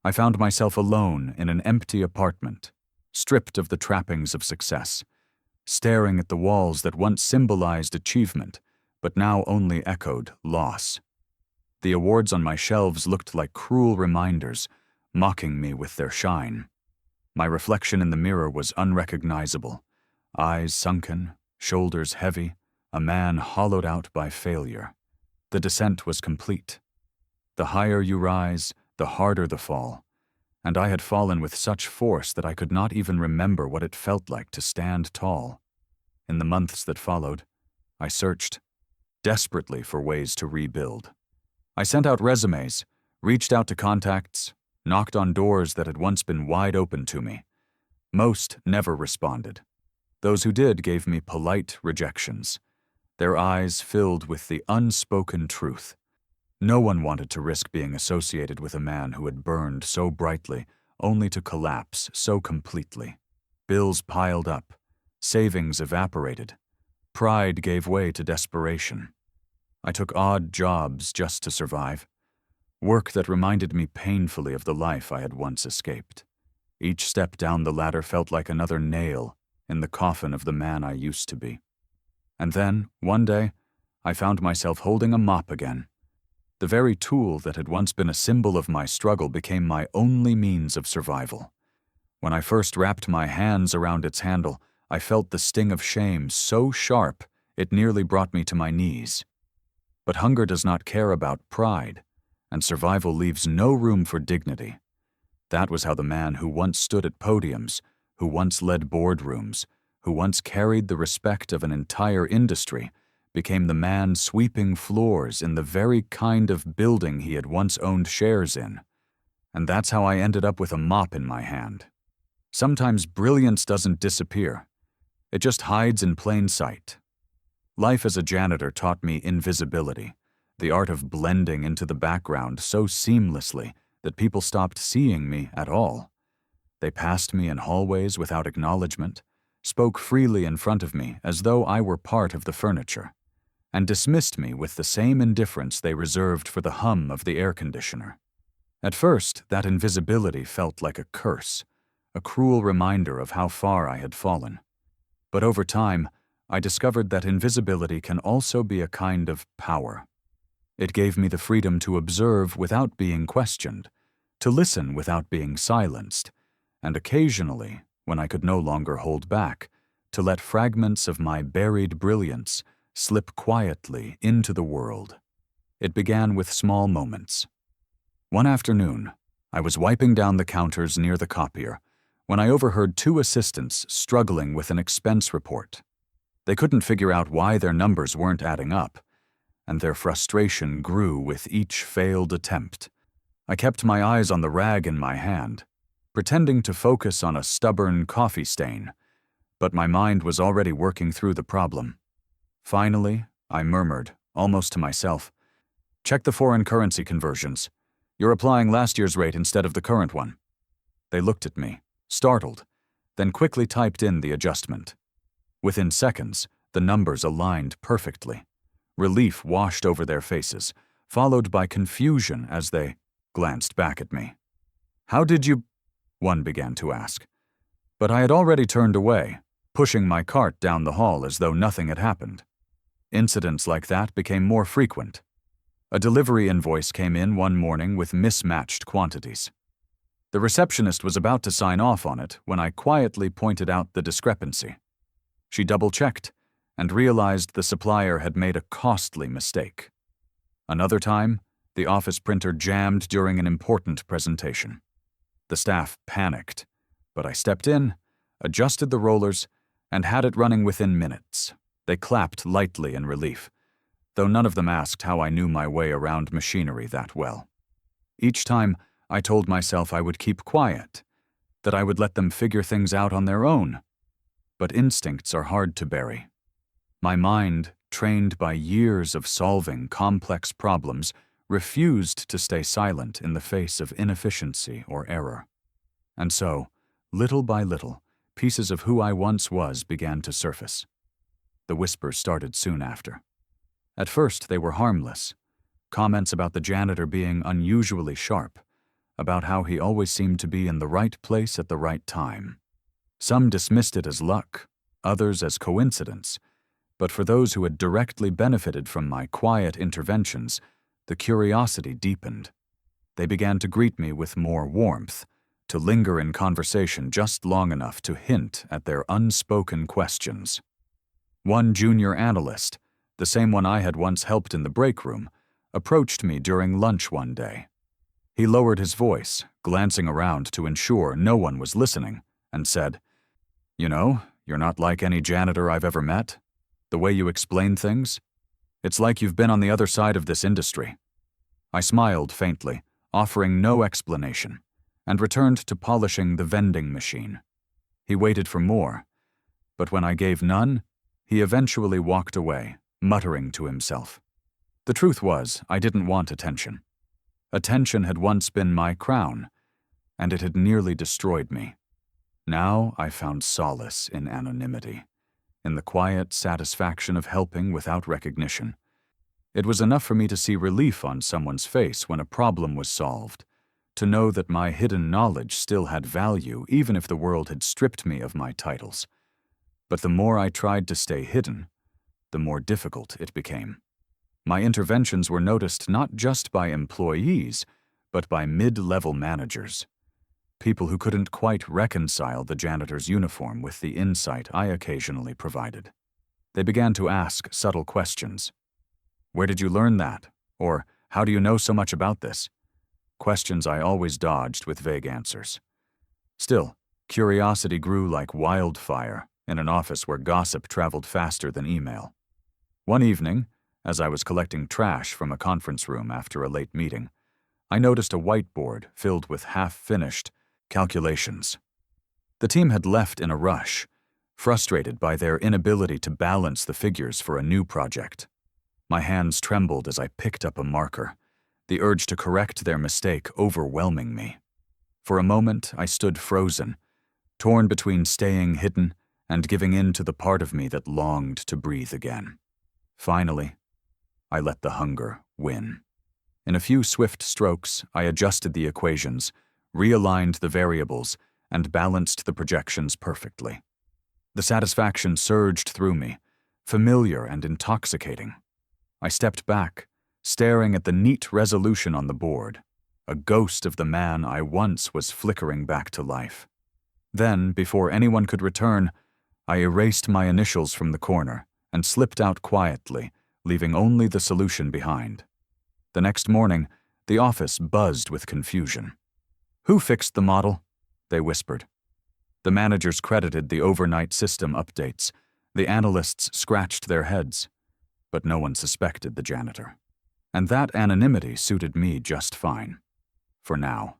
I found myself alone in an empty apartment, stripped of the trappings of success, staring at the walls that once symbolized achievement, but now only echoed loss. The awards on my shelves looked like cruel reminders, mocking me with their shine. My reflection in the mirror was unrecognizable, eyes sunken, shoulders heavy, a man hollowed out by failure. The descent was complete. The higher you rise, the harder the fall, and I had fallen with such force that I could not even remember what it felt like to stand tall. In the months that followed, I searched desperately for ways to rebuild. I sent out resumes, reached out to contacts, knocked on doors that had once been wide open to me. Most never responded. Those who did gave me polite rejections, their eyes filled with the unspoken truth. No one wanted to risk being associated with a man who had burned so brightly, only to collapse so completely. Bills piled up, savings evaporated, pride gave way to desperation. I took odd jobs just to survive, work that reminded me painfully of the life I had once escaped. Each step down the ladder felt like another nail in the coffin of the man I used to be. And then, one day, I found myself holding a mop again. The very tool that had once been a symbol of my struggle became my only means of survival. When I first wrapped my hands around its handle, I felt the sting of shame so sharp it nearly brought me to my knees. But hunger does not care about pride, and survival leaves no room for dignity. That was how the man who once stood at podiums, who once led boardrooms, who once carried the respect of an entire industry, became the man sweeping floors in the very kind of building he had once owned shares in. And that's how I ended up with a mop in my hand. Sometimes brilliance doesn't disappear. It just hides in plain sight. Life as a janitor taught me invisibility, the art of blending into the background so seamlessly that people stopped seeing me at all. They passed me in hallways without acknowledgement, spoke freely in front of me as though I were part of the furniture, and dismissed me with the same indifference they reserved for the hum of the air conditioner. At first, that invisibility felt like a curse, a cruel reminder of how far I had fallen. But over time, I discovered that invisibility can also be a kind of power. It gave me the freedom to observe without being questioned, to listen without being silenced, and occasionally, when I could no longer hold back, to let fragments of my buried brilliance slip quietly into the world. It began with small moments. One afternoon, I was wiping down the counters near the copier when I overheard two assistants struggling with an expense report. They couldn't figure out why their numbers weren't adding up, and their frustration grew with each failed attempt. I kept my eyes on the rag in my hand, pretending to focus on a stubborn coffee stain, but my mind was already working through the problem. Finally, I murmured, almost to myself, "Check the foreign currency conversions. You're applying last year's rate instead of the current one." They looked at me, startled, then quickly typed in the adjustment. Within seconds, the numbers aligned perfectly. Relief washed over their faces, followed by confusion as they glanced back at me. "How did you—" one began to ask. But I had already turned away, pushing my cart down the hall as though nothing had happened. Incidents like that became more frequent. A delivery invoice came in one morning with mismatched quantities. The receptionist was about to sign off on it when I quietly pointed out the discrepancy. She double-checked and realized the supplier had made a costly mistake. Another time, the office printer jammed during an important presentation. The staff panicked, but I stepped in, adjusted the rollers, and had it running within minutes. They clapped lightly in relief, though none of them asked how I knew my way around machinery that well. Each time, I told myself I would keep quiet, that I would let them figure things out on their own. But instincts are hard to bury. My mind, trained by years of solving complex problems, refused to stay silent in the face of inefficiency or error. And so, little by little, pieces of who I once was began to surface. The whispers started soon after. At first, they were harmless. Comments about the janitor being unusually sharp, about how he always seemed to be in the right place at the right time. Some dismissed it as luck, others as coincidence, but for those who had directly benefited from my quiet interventions, the curiosity deepened. They began to greet me with more warmth, to linger in conversation just long enough to hint at their unspoken questions. One junior analyst, the same one I had once helped in the break room, approached me during lunch one day. He lowered his voice, glancing around to ensure no one was listening, and said, "You know, you're not like any janitor I've ever met. The way you explain things, it's like you've been on the other side of this industry." I smiled faintly, offering no explanation, and returned to polishing the vending machine. He waited for more, but when I gave none, he eventually walked away, muttering to himself. The truth was, I didn't want attention. Attention had once been my crown, and it had nearly destroyed me. Now I found solace in anonymity, in the quiet satisfaction of helping without recognition. It was enough for me to see relief on someone's face when a problem was solved, to know that my hidden knowledge still had value even if the world had stripped me of my titles. But the more I tried to stay hidden, the more difficult it became. My interventions were noticed not just by employees, but by mid-level managers, people who couldn't quite reconcile the janitor's uniform with the insight I occasionally provided. They began to ask subtle questions. "Where did you learn that?" Or, "How do you know so much about this?" Questions I always dodged with vague answers. Still, curiosity grew like wildfire in an office where gossip traveled faster than email. One evening, as I was collecting trash from a conference room after a late meeting, I noticed a whiteboard filled with half-finished calculations. The team had left in a rush, frustrated by their inability to balance the figures for a new project. My hands trembled as I picked up a marker, the urge to correct their mistake overwhelming me. For a moment, I stood frozen, torn between staying hidden and giving in to the part of me that longed to breathe again. Finally, I let the hunger win. In a few swift strokes, I adjusted the equations, realigned the variables, and balanced the projections perfectly. The satisfaction surged through me, familiar and intoxicating. I stepped back, staring at the neat resolution on the board, a ghost of the man I once was flickering back to life. Then, before anyone could return, I erased my initials from the corner and slipped out quietly, leaving only the solution behind. The next morning, the office buzzed with confusion. "Who fixed the model?" they whispered. The managers credited the overnight system updates. The analysts scratched their heads, but no one suspected the janitor. And that anonymity suited me just fine. For now.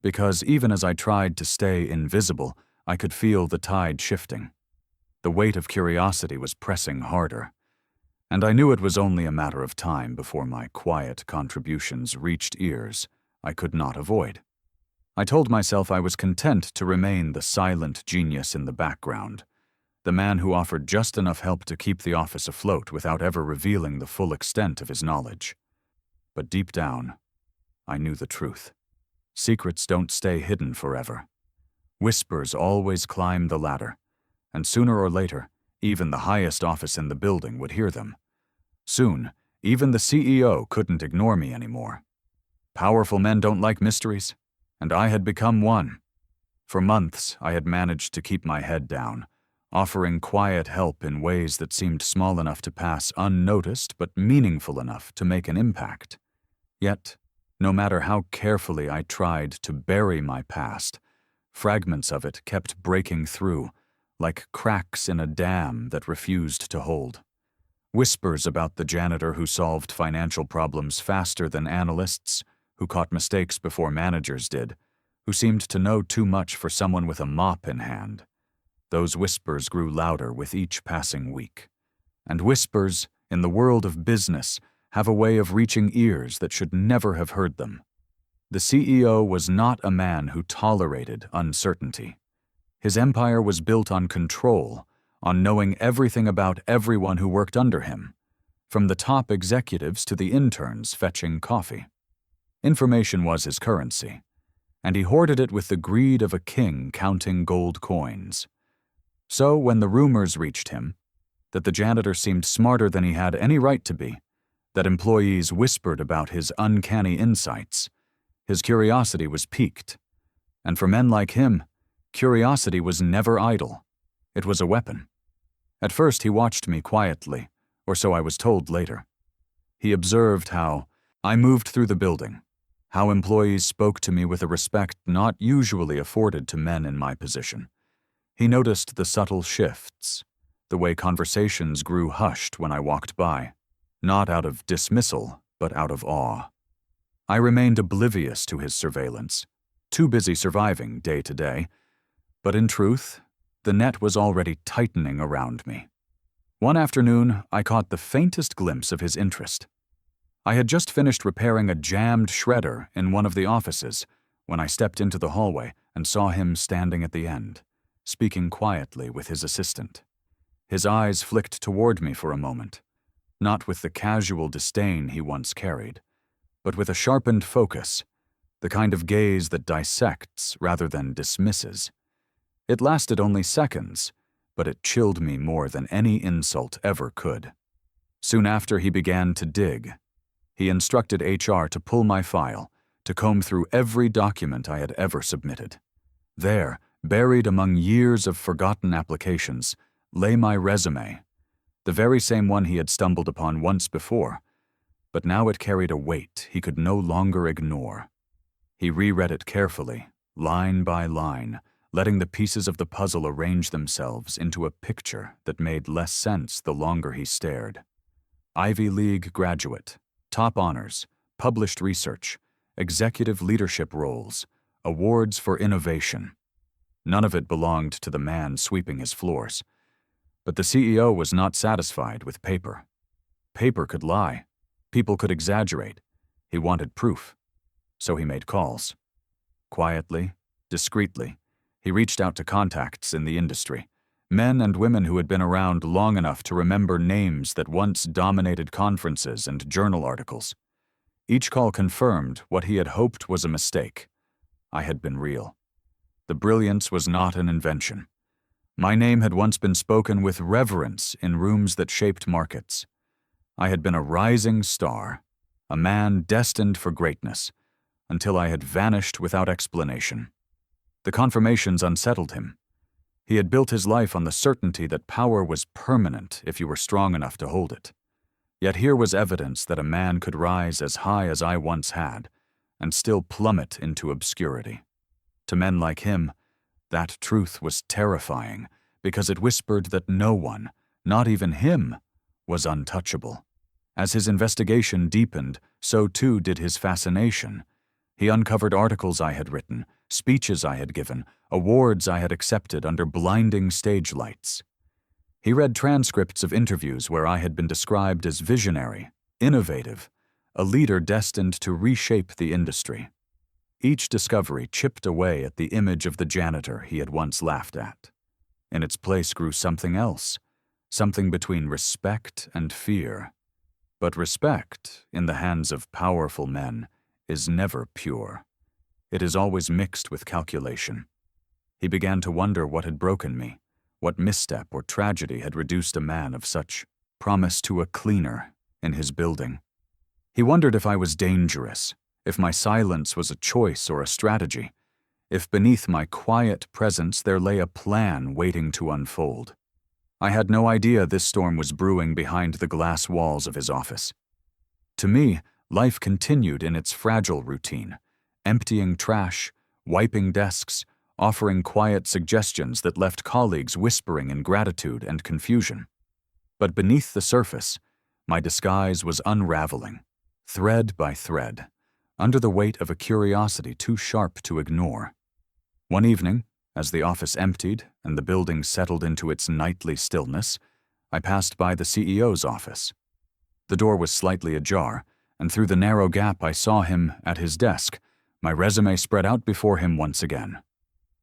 Because even as I tried to stay invisible, I could feel the tide shifting. The weight of curiosity was pressing harder, and I knew it was only a matter of time before my quiet contributions reached ears I could not avoid. I told myself I was content to remain the silent genius in the background, the man who offered just enough help to keep the office afloat without ever revealing the full extent of his knowledge. But deep down, I knew the truth. Secrets don't stay hidden forever. Whispers always climb the ladder, and sooner or later, even the highest office in the building would hear them. Soon, even the CEO couldn't ignore me anymore. Powerful men don't like mysteries, and I had become one. For months, I had managed to keep my head down, offering quiet help in ways that seemed small enough to pass unnoticed but meaningful enough to make an impact. Yet, no matter how carefully I tried to bury my past, fragments of it kept breaking through, like cracks in a dam that refused to hold. Whispers about the janitor who solved financial problems faster than analysts, who caught mistakes before managers did, who seemed to know too much for someone with a mop in hand. Those whispers grew louder with each passing week. And whispers, in the world of business, have a way of reaching ears that should never have heard them. The CEO was not a man who tolerated uncertainty. His empire was built on control, on knowing everything about everyone who worked under him, from the top executives to the interns fetching coffee. Information was his currency, and he hoarded it with the greed of a king counting gold coins. So when the rumors reached him that the janitor seemed smarter than he had any right to be, that employees whispered about his uncanny insights, his curiosity was piqued. And for men like him, curiosity was never idle. It was a weapon. At first he watched me quietly, or so I was told later. He observed how I moved through the building, how employees spoke to me with a respect not usually afforded to men in my position. He noticed the subtle shifts, the way conversations grew hushed when I walked by, not out of dismissal, but out of awe. I remained oblivious to his surveillance, too busy surviving day to day, but in truth, the net was already tightening around me. One afternoon, I caught the faintest glimpse of his interest. I had just finished repairing a jammed shredder in one of the offices when I stepped into the hallway and saw him standing at the end, speaking quietly with his assistant. His eyes flicked toward me for a moment, not with the casual disdain he once carried, but with a sharpened focus, the kind of gaze that dissects rather than dismisses. It lasted only seconds, but it chilled me more than any insult ever could. Soon after, he began to dig. He instructed HR to pull my file, to comb through every document I had ever submitted. There, buried among years of forgotten applications, lay my resume, the very same one he had stumbled upon once before, but now it carried a weight he could no longer ignore. He reread it carefully, line by line, letting the pieces of the puzzle arrange themselves into a picture that made less sense the longer he stared. Ivy League graduate, top honors, published research, executive leadership roles, awards for innovation. None of it belonged to the man sweeping his floors. But the CEO was not satisfied with paper. Paper could lie. People could exaggerate. He wanted proof. So he made calls. Quietly, discreetly, he reached out to contacts in the industry, men and women who had been around long enough to remember names that once dominated conferences and journal articles. Each call confirmed what he had hoped was a mistake. I had been real. The brilliance was not an invention. My name had once been spoken with reverence in rooms that shaped markets. I had been a rising star, a man destined for greatness, until I had vanished without explanation. The confirmations unsettled him. He had built his life on the certainty that power was permanent if you were strong enough to hold it. Yet here was evidence that a man could rise as high as I once had, and still plummet into obscurity. To men like him, that truth was terrifying, because it whispered that no one, not even him, was untouchable. As his investigation deepened, so too did his fascination. He uncovered articles I had written, speeches I had given, awards I had accepted under blinding stage lights. He read transcripts of interviews where I had been described as visionary, innovative, a leader destined to reshape the industry. Each discovery chipped away at the image of the janitor he had once laughed at. In its place grew something else, something between respect and fear. But respect, in the hands of powerful men, is never pure. It is always mixed with calculation. He began to wonder what had broken me, what misstep or tragedy had reduced a man of such promise to a cleaner in his building. He wondered if I was dangerous, if my silence was a choice or a strategy, if beneath my quiet presence there lay a plan waiting to unfold. I had no idea this storm was brewing behind the glass walls of his office. To me, life continued in its fragile routine, emptying trash, wiping desks, offering quiet suggestions that left colleagues whispering in gratitude and confusion. But beneath the surface, my disguise was unraveling, thread by thread, under the weight of a curiosity too sharp to ignore. One evening, as the office emptied and the building settled into its nightly stillness, I passed by the CEO's office. The door was slightly ajar, and through the narrow gap I saw him at his desk, my resume spread out before him once again.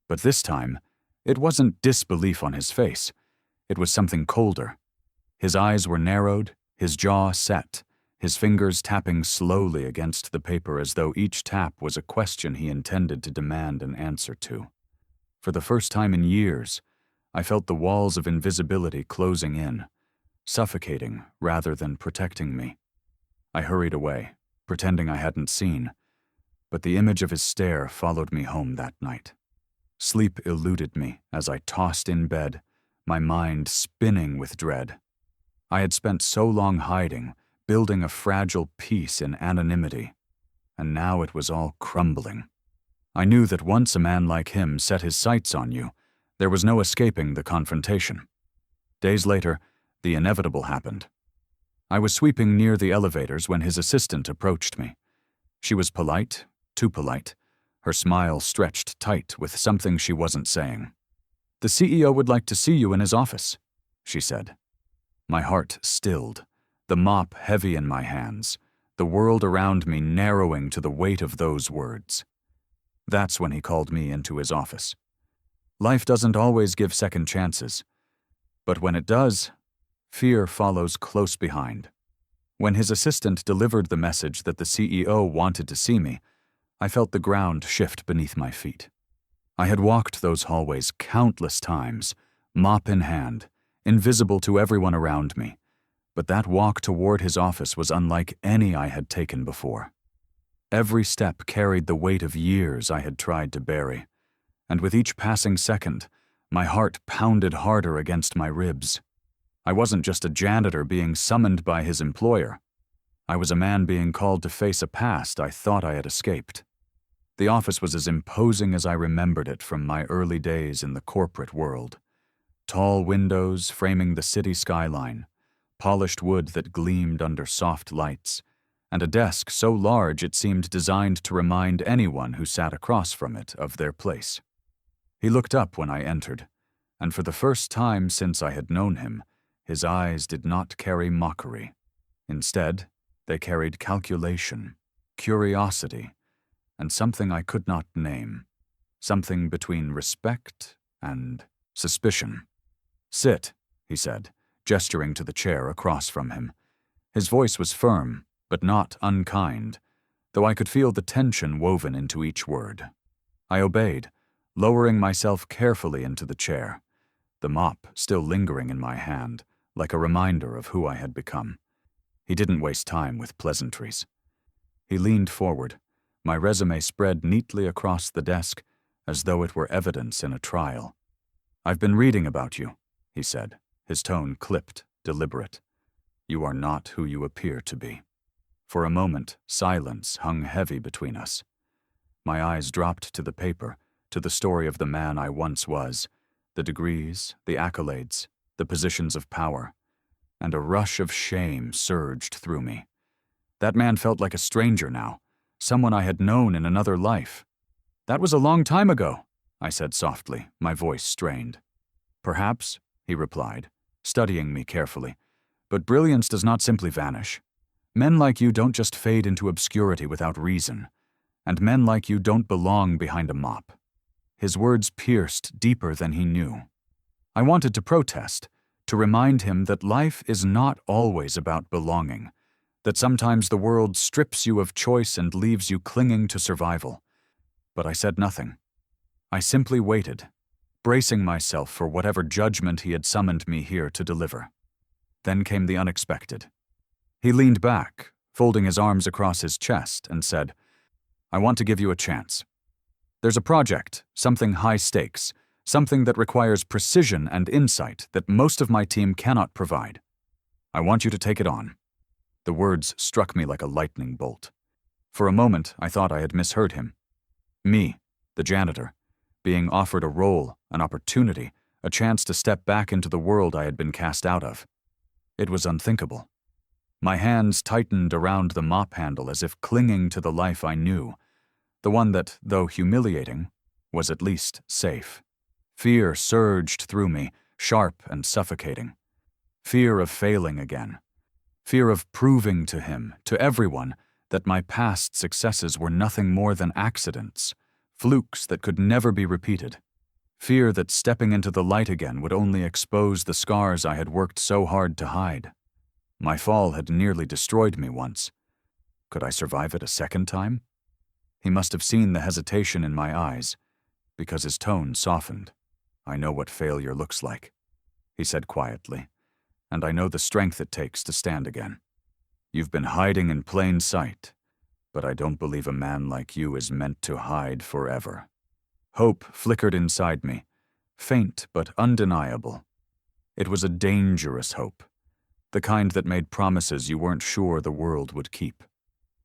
But this time, it wasn't disbelief on his face. It was something colder. His eyes were narrowed, his jaw set, his fingers tapping slowly against the paper as though each tap was a question he intended to demand an answer to. For the first time in years, I felt the walls of invisibility closing in, suffocating rather than protecting me. I hurried away, pretending I hadn't seen, but the image of his stare followed me home that night. Sleep eluded me as I tossed in bed, my mind spinning with dread. I had spent so long hiding, building a fragile peace in anonymity, and now it was all crumbling. I knew that once a man like him set his sights on you, there was no escaping the confrontation. Days later, the inevitable happened. I was sweeping near the elevators when his assistant approached me. She was polite, too polite, her smile stretched tight with something she wasn't saying. "The CEO would like to see you in his office," she said. My heart stilled, the mop heavy in my hands, the world around me narrowing to the weight of those words. That's when he called me into his office. Life doesn't always give second chances, but when it does, fear follows close behind. When his assistant delivered the message that the CEO wanted to see me, I felt the ground shift beneath my feet. I had walked those hallways countless times, mop in hand, invisible to everyone around me, but that walk toward his office was unlike any I had taken before. Every step carried the weight of years I had tried to bury, and with each passing second, my heart pounded harder against my ribs. I wasn't just a janitor being summoned by his employer. I was a man being called to face a past I thought I had escaped. The office was as imposing as I remembered it from my early days in the corporate world. Tall windows framing the city skyline, polished wood that gleamed under soft lights, and a desk so large it seemed designed to remind anyone who sat across from it of their place. He looked up when I entered, and for the first time since I had known him, his eyes did not carry mockery. Instead, they carried calculation, curiosity, and something I could not name, something between respect and suspicion. "Sit," he said, gesturing to the chair across from him. His voice was firm, but not unkind, though I could feel the tension woven into each word. I obeyed, lowering myself carefully into the chair, the mop still lingering in my hand, like a reminder of who I had become. He didn't waste time with pleasantries. He leaned forward, my resume spread neatly across the desk, as though it were evidence in a trial. "I've been reading about you," he said, his tone clipped, deliberate. "You are not who you appear to be." For a moment, silence hung heavy between us. My eyes dropped to the paper, to the story of the man I once was, the degrees, the accolades, the positions of power, and a rush of shame surged through me. That man felt like a stranger now, someone I had known in another life. "That was a long time ago," I said softly, my voice strained. "Perhaps," he replied, studying me carefully, "but brilliance does not simply vanish. Men like you don't just fade into obscurity without reason, and men like you don't belong behind a mop." His words pierced deeper than he knew. I wanted to protest, to remind him that life is not always about belonging, that sometimes the world strips you of choice and leaves you clinging to survival. But I said nothing. I simply waited, bracing myself for whatever judgment he had summoned me here to deliver. Then came the unexpected. He leaned back, folding his arms across his chest, and said, "I want to give you a chance. There's a project, something high stakes, something that requires precision and insight that most of my team cannot provide. I want you to take it on." The words struck me like a lightning bolt. For a moment, I thought I had misheard him. Me, the janitor, being offered a role, an opportunity, a chance to step back into the world I had been cast out of. It was unthinkable. My hands tightened around the mop handle as if clinging to the life I knew, the one that, though humiliating, was at least safe. Fear surged through me, sharp and suffocating. Fear of failing again. Fear of proving to him, to everyone, that my past successes were nothing more than accidents, flukes that could never be repeated. Fear that stepping into the light again would only expose the scars I had worked so hard to hide. My fall had nearly destroyed me once. Could I survive it a second time? He must have seen the hesitation in my eyes, because his tone softened. "I know what failure looks like," he said quietly, "and I know the strength it takes to stand again. You've been hiding in plain sight, but I don't believe a man like you is meant to hide forever." Hope flickered inside me, faint but undeniable. It was a dangerous hope, the kind that made promises you weren't sure the world would keep.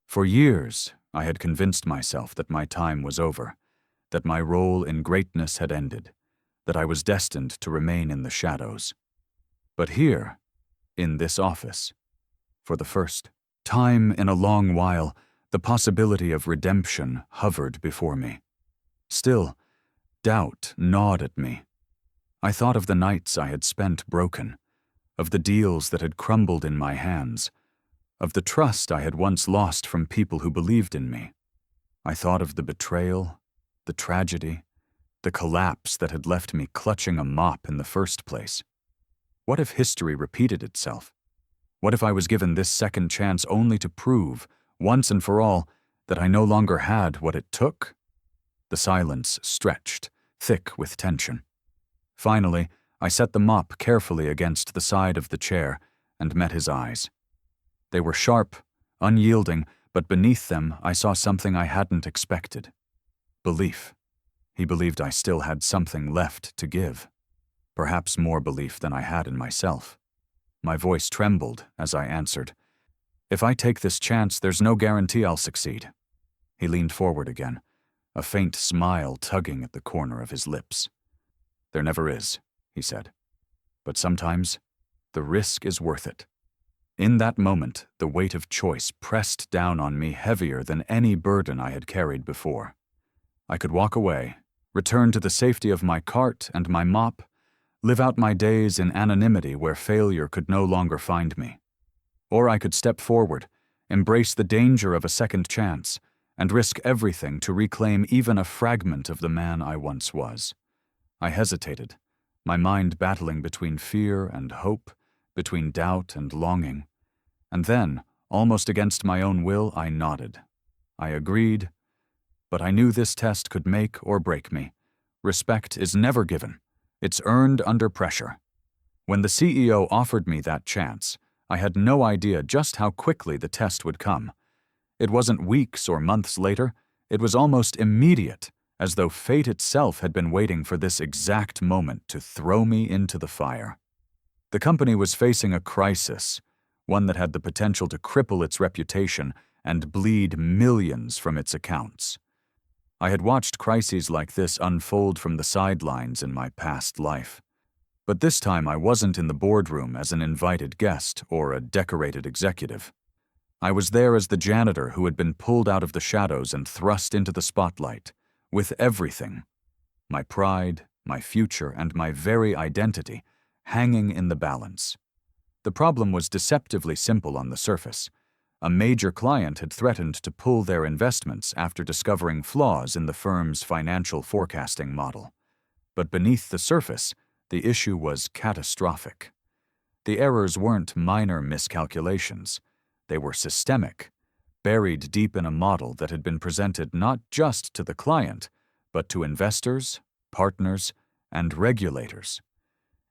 For years, I had convinced myself that my time was over, that my role in greatness had ended, that I was destined to remain in the shadows. But here, in this office, for the first time in a long while, the possibility of redemption hovered before me. Still, doubt gnawed at me. I thought of the nights I had spent broken, of the deals that had crumbled in my hands, of the trust I had once lost from people who believed in me. I thought of the betrayal, the tragedy, the collapse that had left me clutching a mop in the first place. What if history repeated itself? What if I was given this second chance only to prove, once and for all, that I no longer had what it took? The silence stretched, thick with tension. Finally, I set the mop carefully against the side of the chair and met his eyes. They were sharp, unyielding, but beneath them I saw something I hadn't expected. Belief. He believed I still had something left to give. Perhaps more belief than I had in myself. My voice trembled as I answered, "If I take this chance, there's no guarantee I'll succeed." He leaned forward again, a faint smile tugging at the corner of his lips. "There never is," he said. "But sometimes, the risk is worth it." In that moment, the weight of choice pressed down on me heavier than any burden I had carried before. I could walk away, return to the safety of my cart and my mop, live out my days in anonymity where failure could no longer find me. Or I could step forward, embrace the danger of a second chance, and risk everything to reclaim even a fragment of the man I once was. I hesitated, my mind battling between fear and hope, between doubt and longing. And then, almost against my own will, I nodded. I agreed, but I knew this test could make or break me. Respect is never given. It's earned under pressure. When the CEO offered me that chance, I had no idea just how quickly the test would come. It wasn't weeks or months later, it was almost immediate, as though fate itself had been waiting for this exact moment to throw me into the fire. The company was facing a crisis, one that had the potential to cripple its reputation and bleed millions from its accounts. I had watched crises like this unfold from the sidelines in my past life. But this time I wasn't in the boardroom as an invited guest or a decorated executive. I was there as the janitor who had been pulled out of the shadows and thrust into the spotlight, with everything, my pride, my future, and my very identity, hanging in the balance. The problem was deceptively simple on the surface. A major client had threatened to pull their investments after discovering flaws in the firm's financial forecasting model. But beneath the surface, the issue was catastrophic. The errors weren't minor miscalculations. They were systemic, buried deep in a model that had been presented not just to the client, but to investors, partners, and regulators.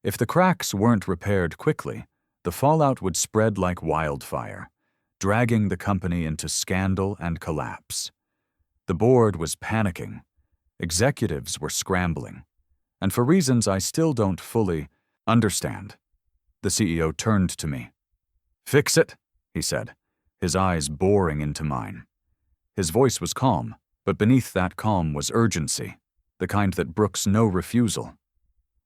If the cracks weren't repaired quickly, the fallout would spread like wildfire, dragging the company into scandal and collapse. The board was panicking. Executives were scrambling. And for reasons I still don't fully understand, the CEO turned to me. "Fix it," he said, his eyes boring into mine. His voice was calm, but beneath that calm was urgency, the kind that brooks no refusal.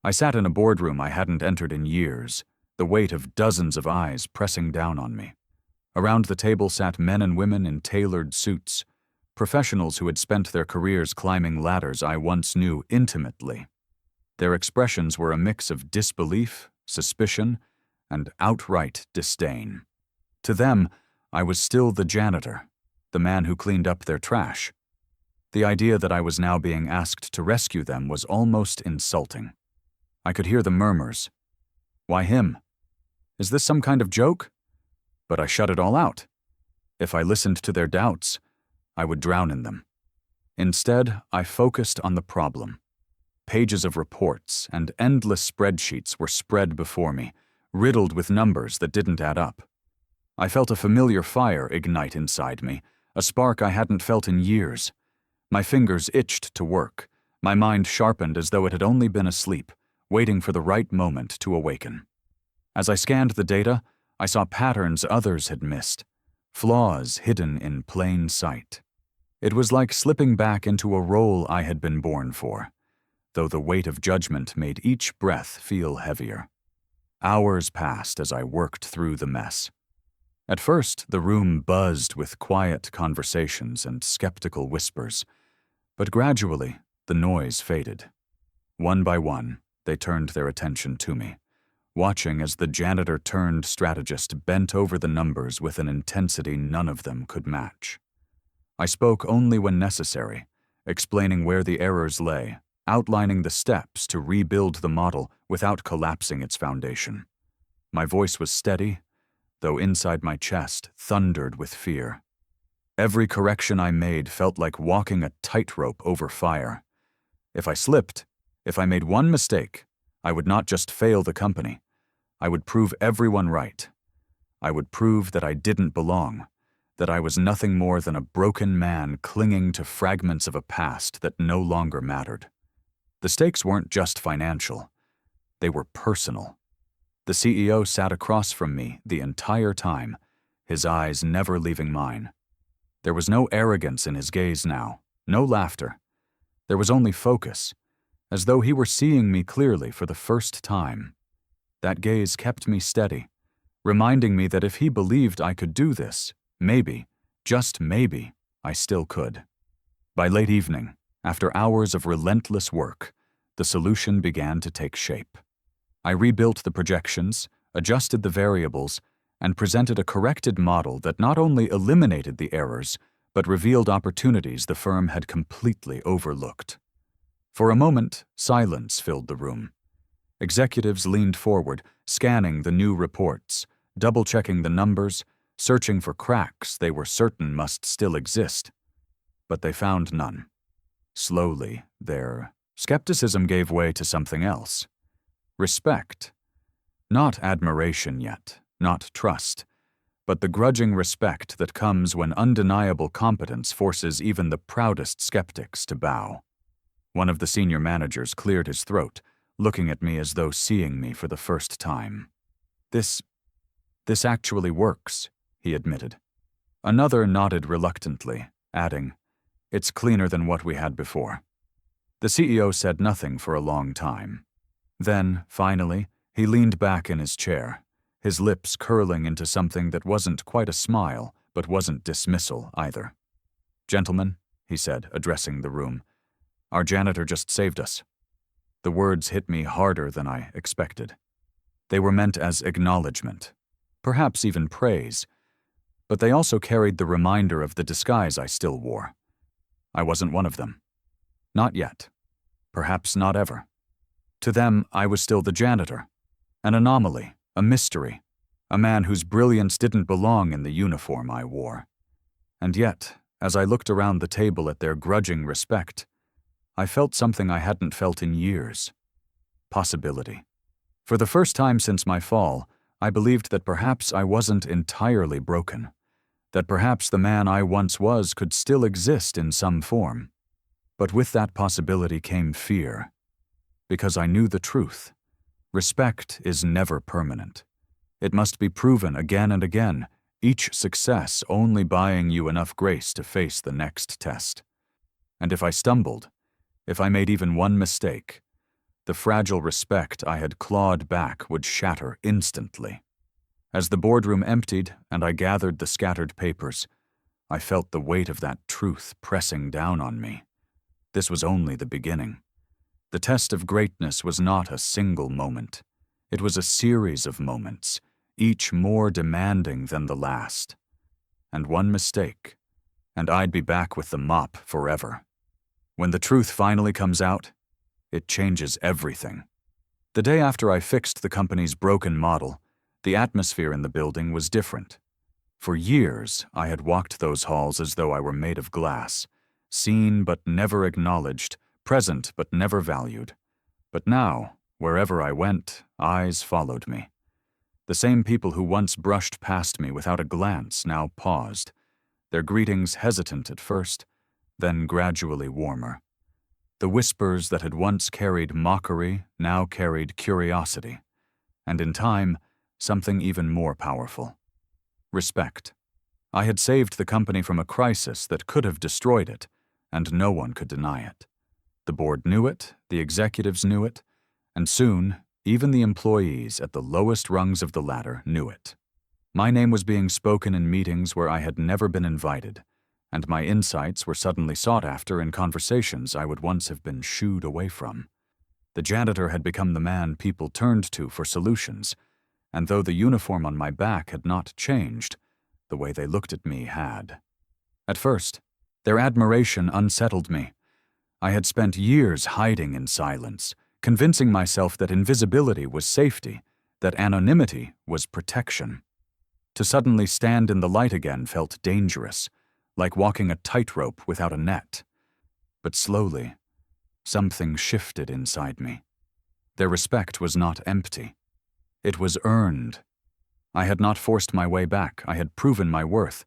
I sat in a boardroom I hadn't entered in years, the weight of dozens of eyes pressing down on me. Around the table sat men and women in tailored suits, professionals who had spent their careers climbing ladders I once knew intimately. Their expressions were a mix of disbelief, suspicion, and outright disdain. To them, I was still the janitor, the man who cleaned up their trash. The idea that I was now being asked to rescue them was almost insulting. I could hear the murmurs. "Why him? Is this some kind of joke? But I shut it all out. If I listened to their doubts, I would drown in them. Instead, I focused on the problem. Pages of reports and endless spreadsheets were spread before me, riddled with numbers that didn't add up. I felt a familiar fire ignite inside me, a spark I hadn't felt in years. My fingers itched to work, my mind sharpened as though it had only been asleep, waiting for the right moment to awaken. As I scanned the data, I saw patterns others had missed, flaws hidden in plain sight. It was like slipping back into a role I had been born for, though the weight of judgment made each breath feel heavier. Hours passed as I worked through the mess. At first, the room buzzed with quiet conversations and skeptical whispers, but gradually, the noise faded. One by one, they turned their attention to me, watching as the janitor-turned-strategist bent over the numbers with an intensity none of them could match. I spoke only when necessary, explaining where the errors lay, outlining the steps to rebuild the model without collapsing its foundation. My voice was steady, though inside my chest thundered with fear. Every correction I made felt like walking a tightrope over fire. If I slipped, if I made one mistake, I would not just fail the company. I would prove everyone right. I would prove that I didn't belong, that I was nothing more than a broken man clinging to fragments of a past that no longer mattered. The stakes weren't just financial. They were personal. The CEO sat across from me the entire time, his eyes never leaving mine. There was no arrogance in his gaze now, no laughter. There was only focus, as though he were seeing me clearly for the first time. That gaze kept me steady, reminding me that if he believed I could do this, maybe, just maybe, I still could. By late evening, after hours of relentless work, the solution began to take shape. I rebuilt the projections, adjusted the variables, and presented a corrected model that not only eliminated the errors, but revealed opportunities the firm had completely overlooked. For a moment, silence filled the room. Executives leaned forward, scanning the new reports, double-checking the numbers, searching for cracks they were certain must still exist. But they found none. Slowly, their skepticism gave way to something else. Respect. Not admiration yet, not trust, but the grudging respect that comes when undeniable competence forces even the proudest skeptics to bow. One of the senior managers cleared his throat, looking at me as though seeing me for the first time. This actually works, he admitted. Another nodded reluctantly, adding, "It's cleaner than what we had before." The CEO said nothing for a long time. Then, finally, he leaned back in his chair, his lips curling into something that wasn't quite a smile, but wasn't dismissal either. "Gentlemen," he said, addressing the room, "our janitor just saved us." The words hit me harder than I expected. They were meant as acknowledgement, perhaps even praise, but they also carried the reminder of the disguise I still wore. I wasn't one of them. Not yet. Perhaps not ever. To them, I was still the janitor, an anomaly, a mystery, a man whose brilliance didn't belong in the uniform I wore. And yet, as I looked around the table at their grudging respect, I felt something I hadn't felt in years. Possibility. For the first time since my fall, I believed that perhaps I wasn't entirely broken, that perhaps the man I once was could still exist in some form. But with that possibility came fear, because I knew the truth. Respect is never permanent. It must be proven again and again, each success only buying you enough grace to face the next test. And if I stumbled, if I made even one mistake, the fragile respect I had clawed back would shatter instantly. As the boardroom emptied and I gathered the scattered papers, I felt the weight of that truth pressing down on me. This was only the beginning. The test of greatness was not a single moment. It was a series of moments, each more demanding than the last. And one mistake, and I'd be back with the mop forever. When the truth finally comes out, it changes everything. The day after I fixed the company's broken model, the atmosphere in the building was different. For years, I had walked those halls as though I were made of glass, seen but never acknowledged, present but never valued. But now, wherever I went, eyes followed me. The same people who once brushed past me without a glance now paused, their greetings hesitant at first, then gradually warmer. The whispers that had once carried mockery now carried curiosity, and in time, something even more powerful. Respect. I had saved the company from a crisis that could have destroyed it, and no one could deny it. The board knew it, the executives knew it, and soon, even the employees at the lowest rungs of the ladder knew it. My name was being spoken in meetings where I had never been invited, and my insights were suddenly sought after in conversations I would once have been shooed away from. The janitor had become the man people turned to for solutions, and though the uniform on my back had not changed, the way they looked at me had. At first, their admiration unsettled me. I had spent years hiding in silence, convincing myself that invisibility was safety, that anonymity was protection. To suddenly stand in the light again felt dangerous, like walking a tightrope without a net. But slowly, something shifted inside me. Their respect was not empty. It was earned. I had not forced my way back, I had proven my worth,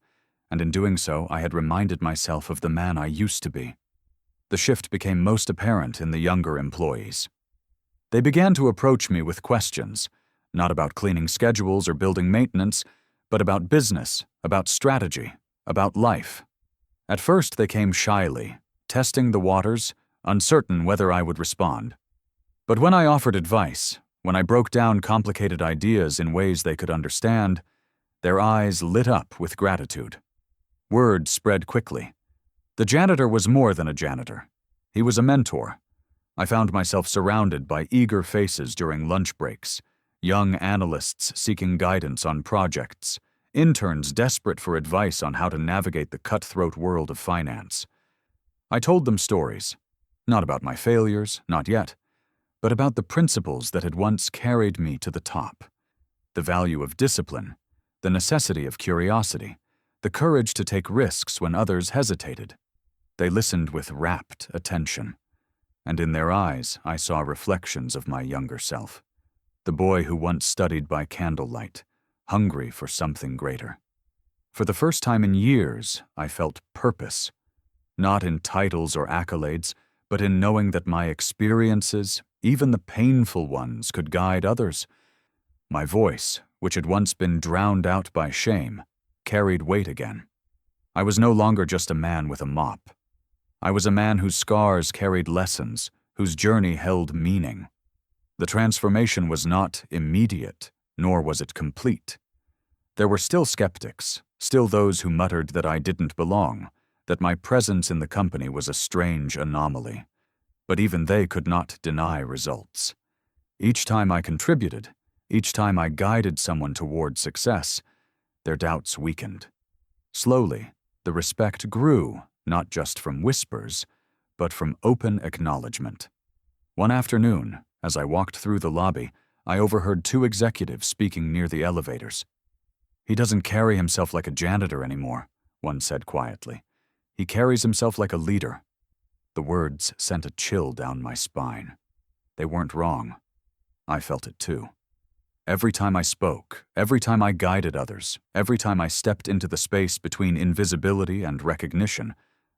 and in doing so I had reminded myself of the man I used to be. The shift became most apparent in the younger employees. They began to approach me with questions, not about cleaning schedules or building maintenance, but about business, about strategy, about life. At first they came shyly, testing the waters, uncertain whether I would respond. But when I offered advice, when I broke down complicated ideas in ways they could understand, their eyes lit up with gratitude. Word spread quickly. The janitor was more than a janitor. He was a mentor. I found myself surrounded by eager faces during lunch breaks, young analysts seeking guidance on projects, interns desperate for advice on how to navigate the cutthroat world of finance. I told them stories, not about my failures, not yet, but about the principles that had once carried me to the top. The value of discipline, the necessity of curiosity, the courage to take risks when others hesitated. They listened with rapt attention, and in their eyes I saw reflections of my younger self, the boy who once studied by candlelight, hungry for something greater. For the first time in years, I felt purpose, not in titles or accolades, but in knowing that my experiences, even the painful ones, could guide others. My voice, which had once been drowned out by shame, carried weight again. I was no longer just a man with a mop. I was a man whose scars carried lessons, whose journey held meaning. The transformation was not immediate, nor was it complete. There were still skeptics, still those who muttered that I didn't belong, that my presence in the company was a strange anomaly. But even they could not deny results. Each time I contributed, each time I guided someone toward success, their doubts weakened. Slowly, the respect grew, not just from whispers, but from open acknowledgement. One afternoon, as I walked through the lobby, I overheard two executives speaking near the elevators. "He doesn't carry himself like a janitor anymore," one said quietly. "He carries himself like a leader." The words sent a chill down my spine. They weren't wrong. I felt it too. Every time I spoke, every time I guided others, every time I stepped into the space between invisibility and recognition,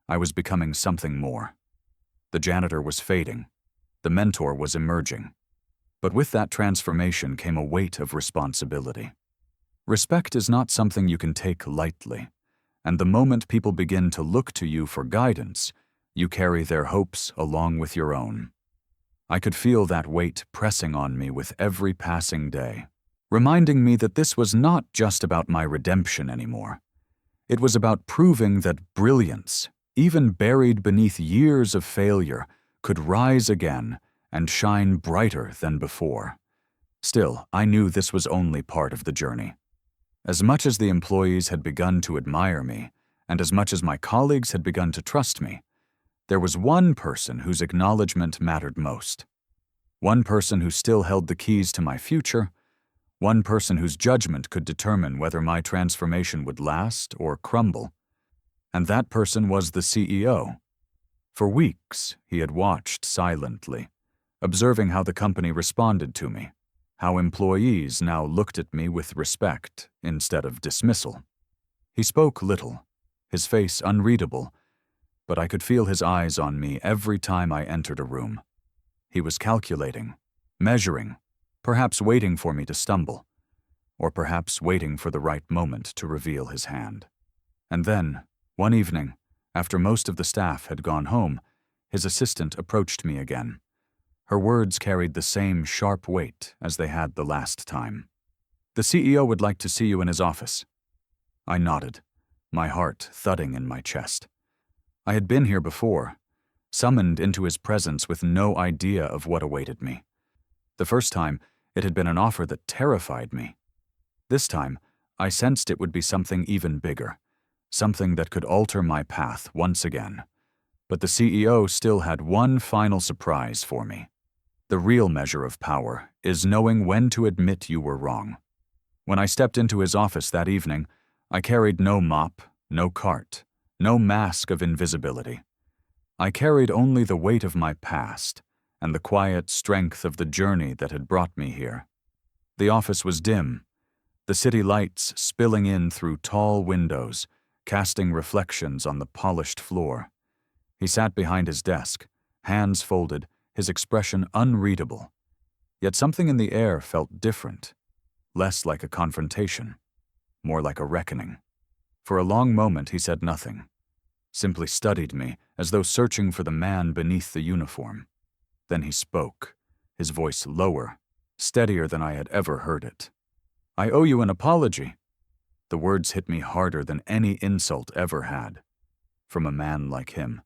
I was becoming something more. The janitor was fading. The mentor was emerging. But with that transformation came a weight of responsibility. Respect is not something you can take lightly, and the moment people begin to look to you for guidance, you carry their hopes along with your own. I could feel that weight pressing on me with every passing day, reminding me that this was not just about my redemption anymore. It was about proving that brilliance, even buried beneath years of failure, could rise again and shine brighter than before. Still, I knew this was only part of the journey. As much as the employees had begun to admire me, and as much as my colleagues had begun to trust me, there was one person whose acknowledgement mattered most. One person who still held the keys to my future, One person whose judgment could determine whether my transformation would last or crumble. And that person was the CEO. For weeks, he had watched silently, observing how the company responded to me, how employees now looked at me with respect instead of dismissal. He spoke little, his face unreadable, but I could feel his eyes on me every time I entered a room. He was calculating, measuring, perhaps waiting for me to stumble, or perhaps waiting for the right moment to reveal his hand. And then, one evening, after most of the staff had gone home, his assistant approached me again. Her words carried the same sharp weight as they had the last time. "The CEO would like to see you in his office." I nodded, my heart thudding in my chest. I had been here before, summoned into his presence with no idea of what awaited me. The first time, it had been an offer that terrified me. This time, I sensed it would be something even bigger, something that could alter my path once again. But the CEO still had one final surprise for me. The real measure of power is knowing when to admit you were wrong. When I stepped into his office that evening, I carried no mop, no cart, no mask of invisibility. I carried only the weight of my past and the quiet strength of the journey that had brought me here. The office was dim, the city lights spilling in through tall windows, casting reflections on the polished floor. He sat behind his desk, hands folded, his expression unreadable. Yet something in the air felt different, less like a confrontation, more like a reckoning. For a long moment he said nothing, simply studied me as though searching for the man beneath the uniform. Then he spoke, his voice lower, steadier than I had ever heard it. "I owe you an apology." The words hit me harder than any insult ever had. From a man like him,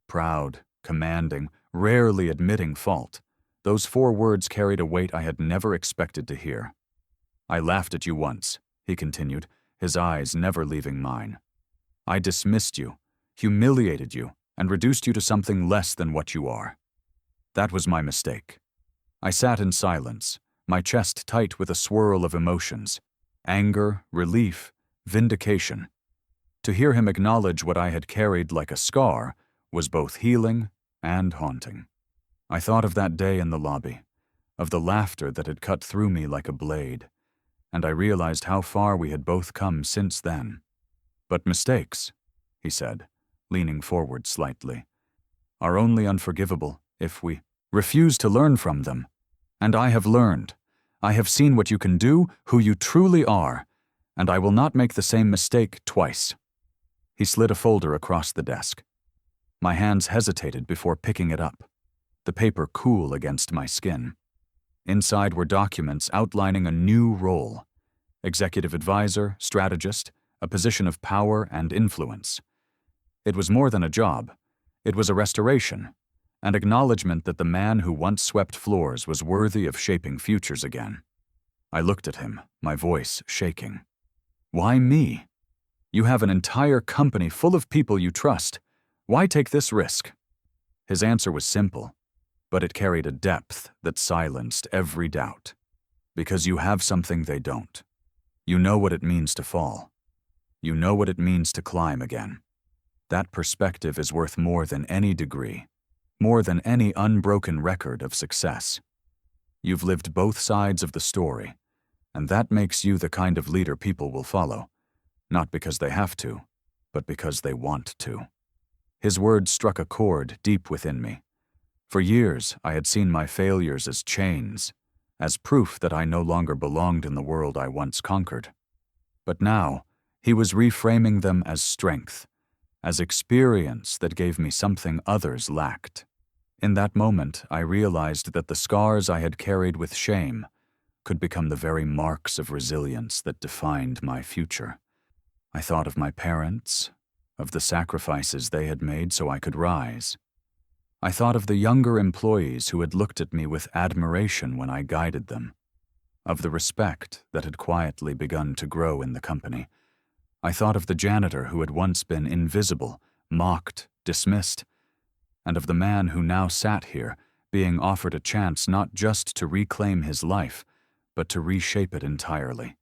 proud, commanding, rarely admitting fault, those 4 words carried a weight I had never expected to hear. "I laughed at you once," he continued, his eyes never leaving mine. "I dismissed you, humiliated you, and reduced you to something less than what you are. That was my mistake." I sat in silence, my chest tight with a swirl of emotions, anger, relief, vindication. To hear him acknowledge what I had carried like a scar was both healing and haunting. I thought of that day in the lobby, of the laughter that had cut through me like a blade, and I realized how far we had both come since then. "But mistakes," he said, leaning forward slightly, "are only unforgivable if we refuse to learn from them. And I have learned. I have seen what you can do, who you truly are, and I will not make the same mistake twice." He slid a folder across the desk. My hands hesitated before picking it up, the paper cool against my skin. Inside were documents outlining a new role: executive advisor, strategist, a position of power and influence. It was more than a job. It was a restoration, an acknowledgement that the man who once swept floors was worthy of shaping futures again. I looked at him, my voice shaking. "Why me? You have an entire company full of people you trust. Why take this risk?" His answer was simple, but it carried a depth that silenced every doubt. "Because you have something they don't. You know what it means to fall. You know what it means to climb again. That perspective is worth more than any degree, more than any unbroken record of success. You've lived both sides of the story, and that makes you the kind of leader people will follow, not because they have to, but because they want to." His words struck a chord deep within me. For years, I had seen my failures as chains, as proof that I no longer belonged in the world I once conquered. But now, he was reframing them as strength, as experience that gave me something others lacked. In that moment, I realized that the scars I had carried with shame could become the very marks of resilience that defined my future. I thought of my parents, of the sacrifices they had made so I could rise. I thought of the younger employees who had looked at me with admiration when I guided them, of the respect that had quietly begun to grow in the company. I thought of the janitor who had once been invisible, mocked, dismissed, and of the man who now sat here, being offered a chance not just to reclaim his life, but to reshape it entirely.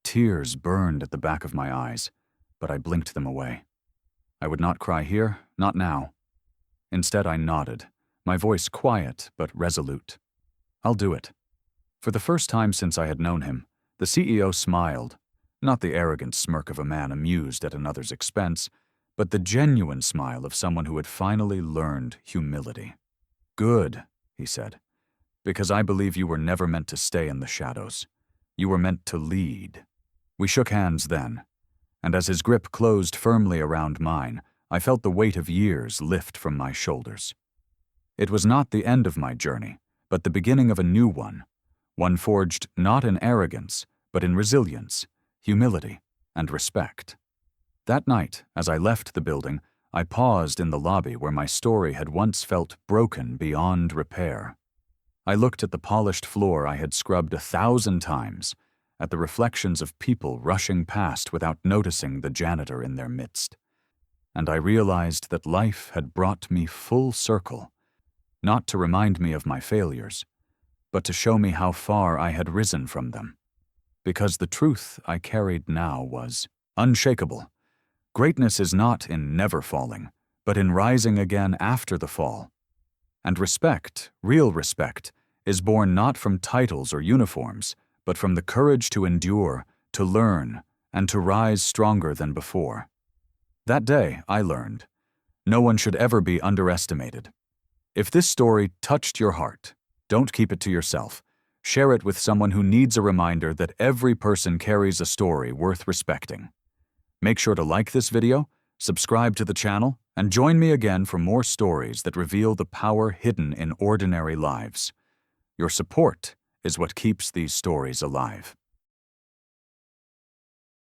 Tears burned at the back of my eyes, but I blinked them away. I would not cry here, not now. Instead, I nodded, my voice quiet but resolute. I'll do it. For the first time since I had known him, the CEO smiled, not the arrogant smirk of a man amused at another's expense, but the genuine smile of someone who had finally learned humility. Good, he said, because I believe you were never meant to stay in the shadows. You were meant to lead. We shook hands then, and as his grip closed firmly around mine, I felt the weight of years lift from my shoulders. It was not the end of my journey, but the beginning of a new one forged not in arrogance, but in resilience, humility, and respect. That night, as I left the building, I paused in the lobby where my story had once felt broken beyond repair. I looked at the polished floor I had scrubbed 1,000 times, at the reflections of people rushing past without noticing the janitor in their midst. And I realized that life had brought me full circle, not to remind me of my failures, but to show me how far I had risen from them. Because the truth I carried now was unshakable. Greatness is not in never falling, but in rising again after the fall. And respect, real respect, is born not from titles or uniforms, but from the courage to endure, to learn, and to rise stronger than before. That day, I learned, no one should ever be underestimated. If this story touched your heart, don't keep it to yourself. Share it with someone who needs a reminder that every person carries a story worth respecting. Make sure to like this video, subscribe to the channel, and join me again for more stories that reveal the power hidden in ordinary lives. Your support is what keeps these stories alive.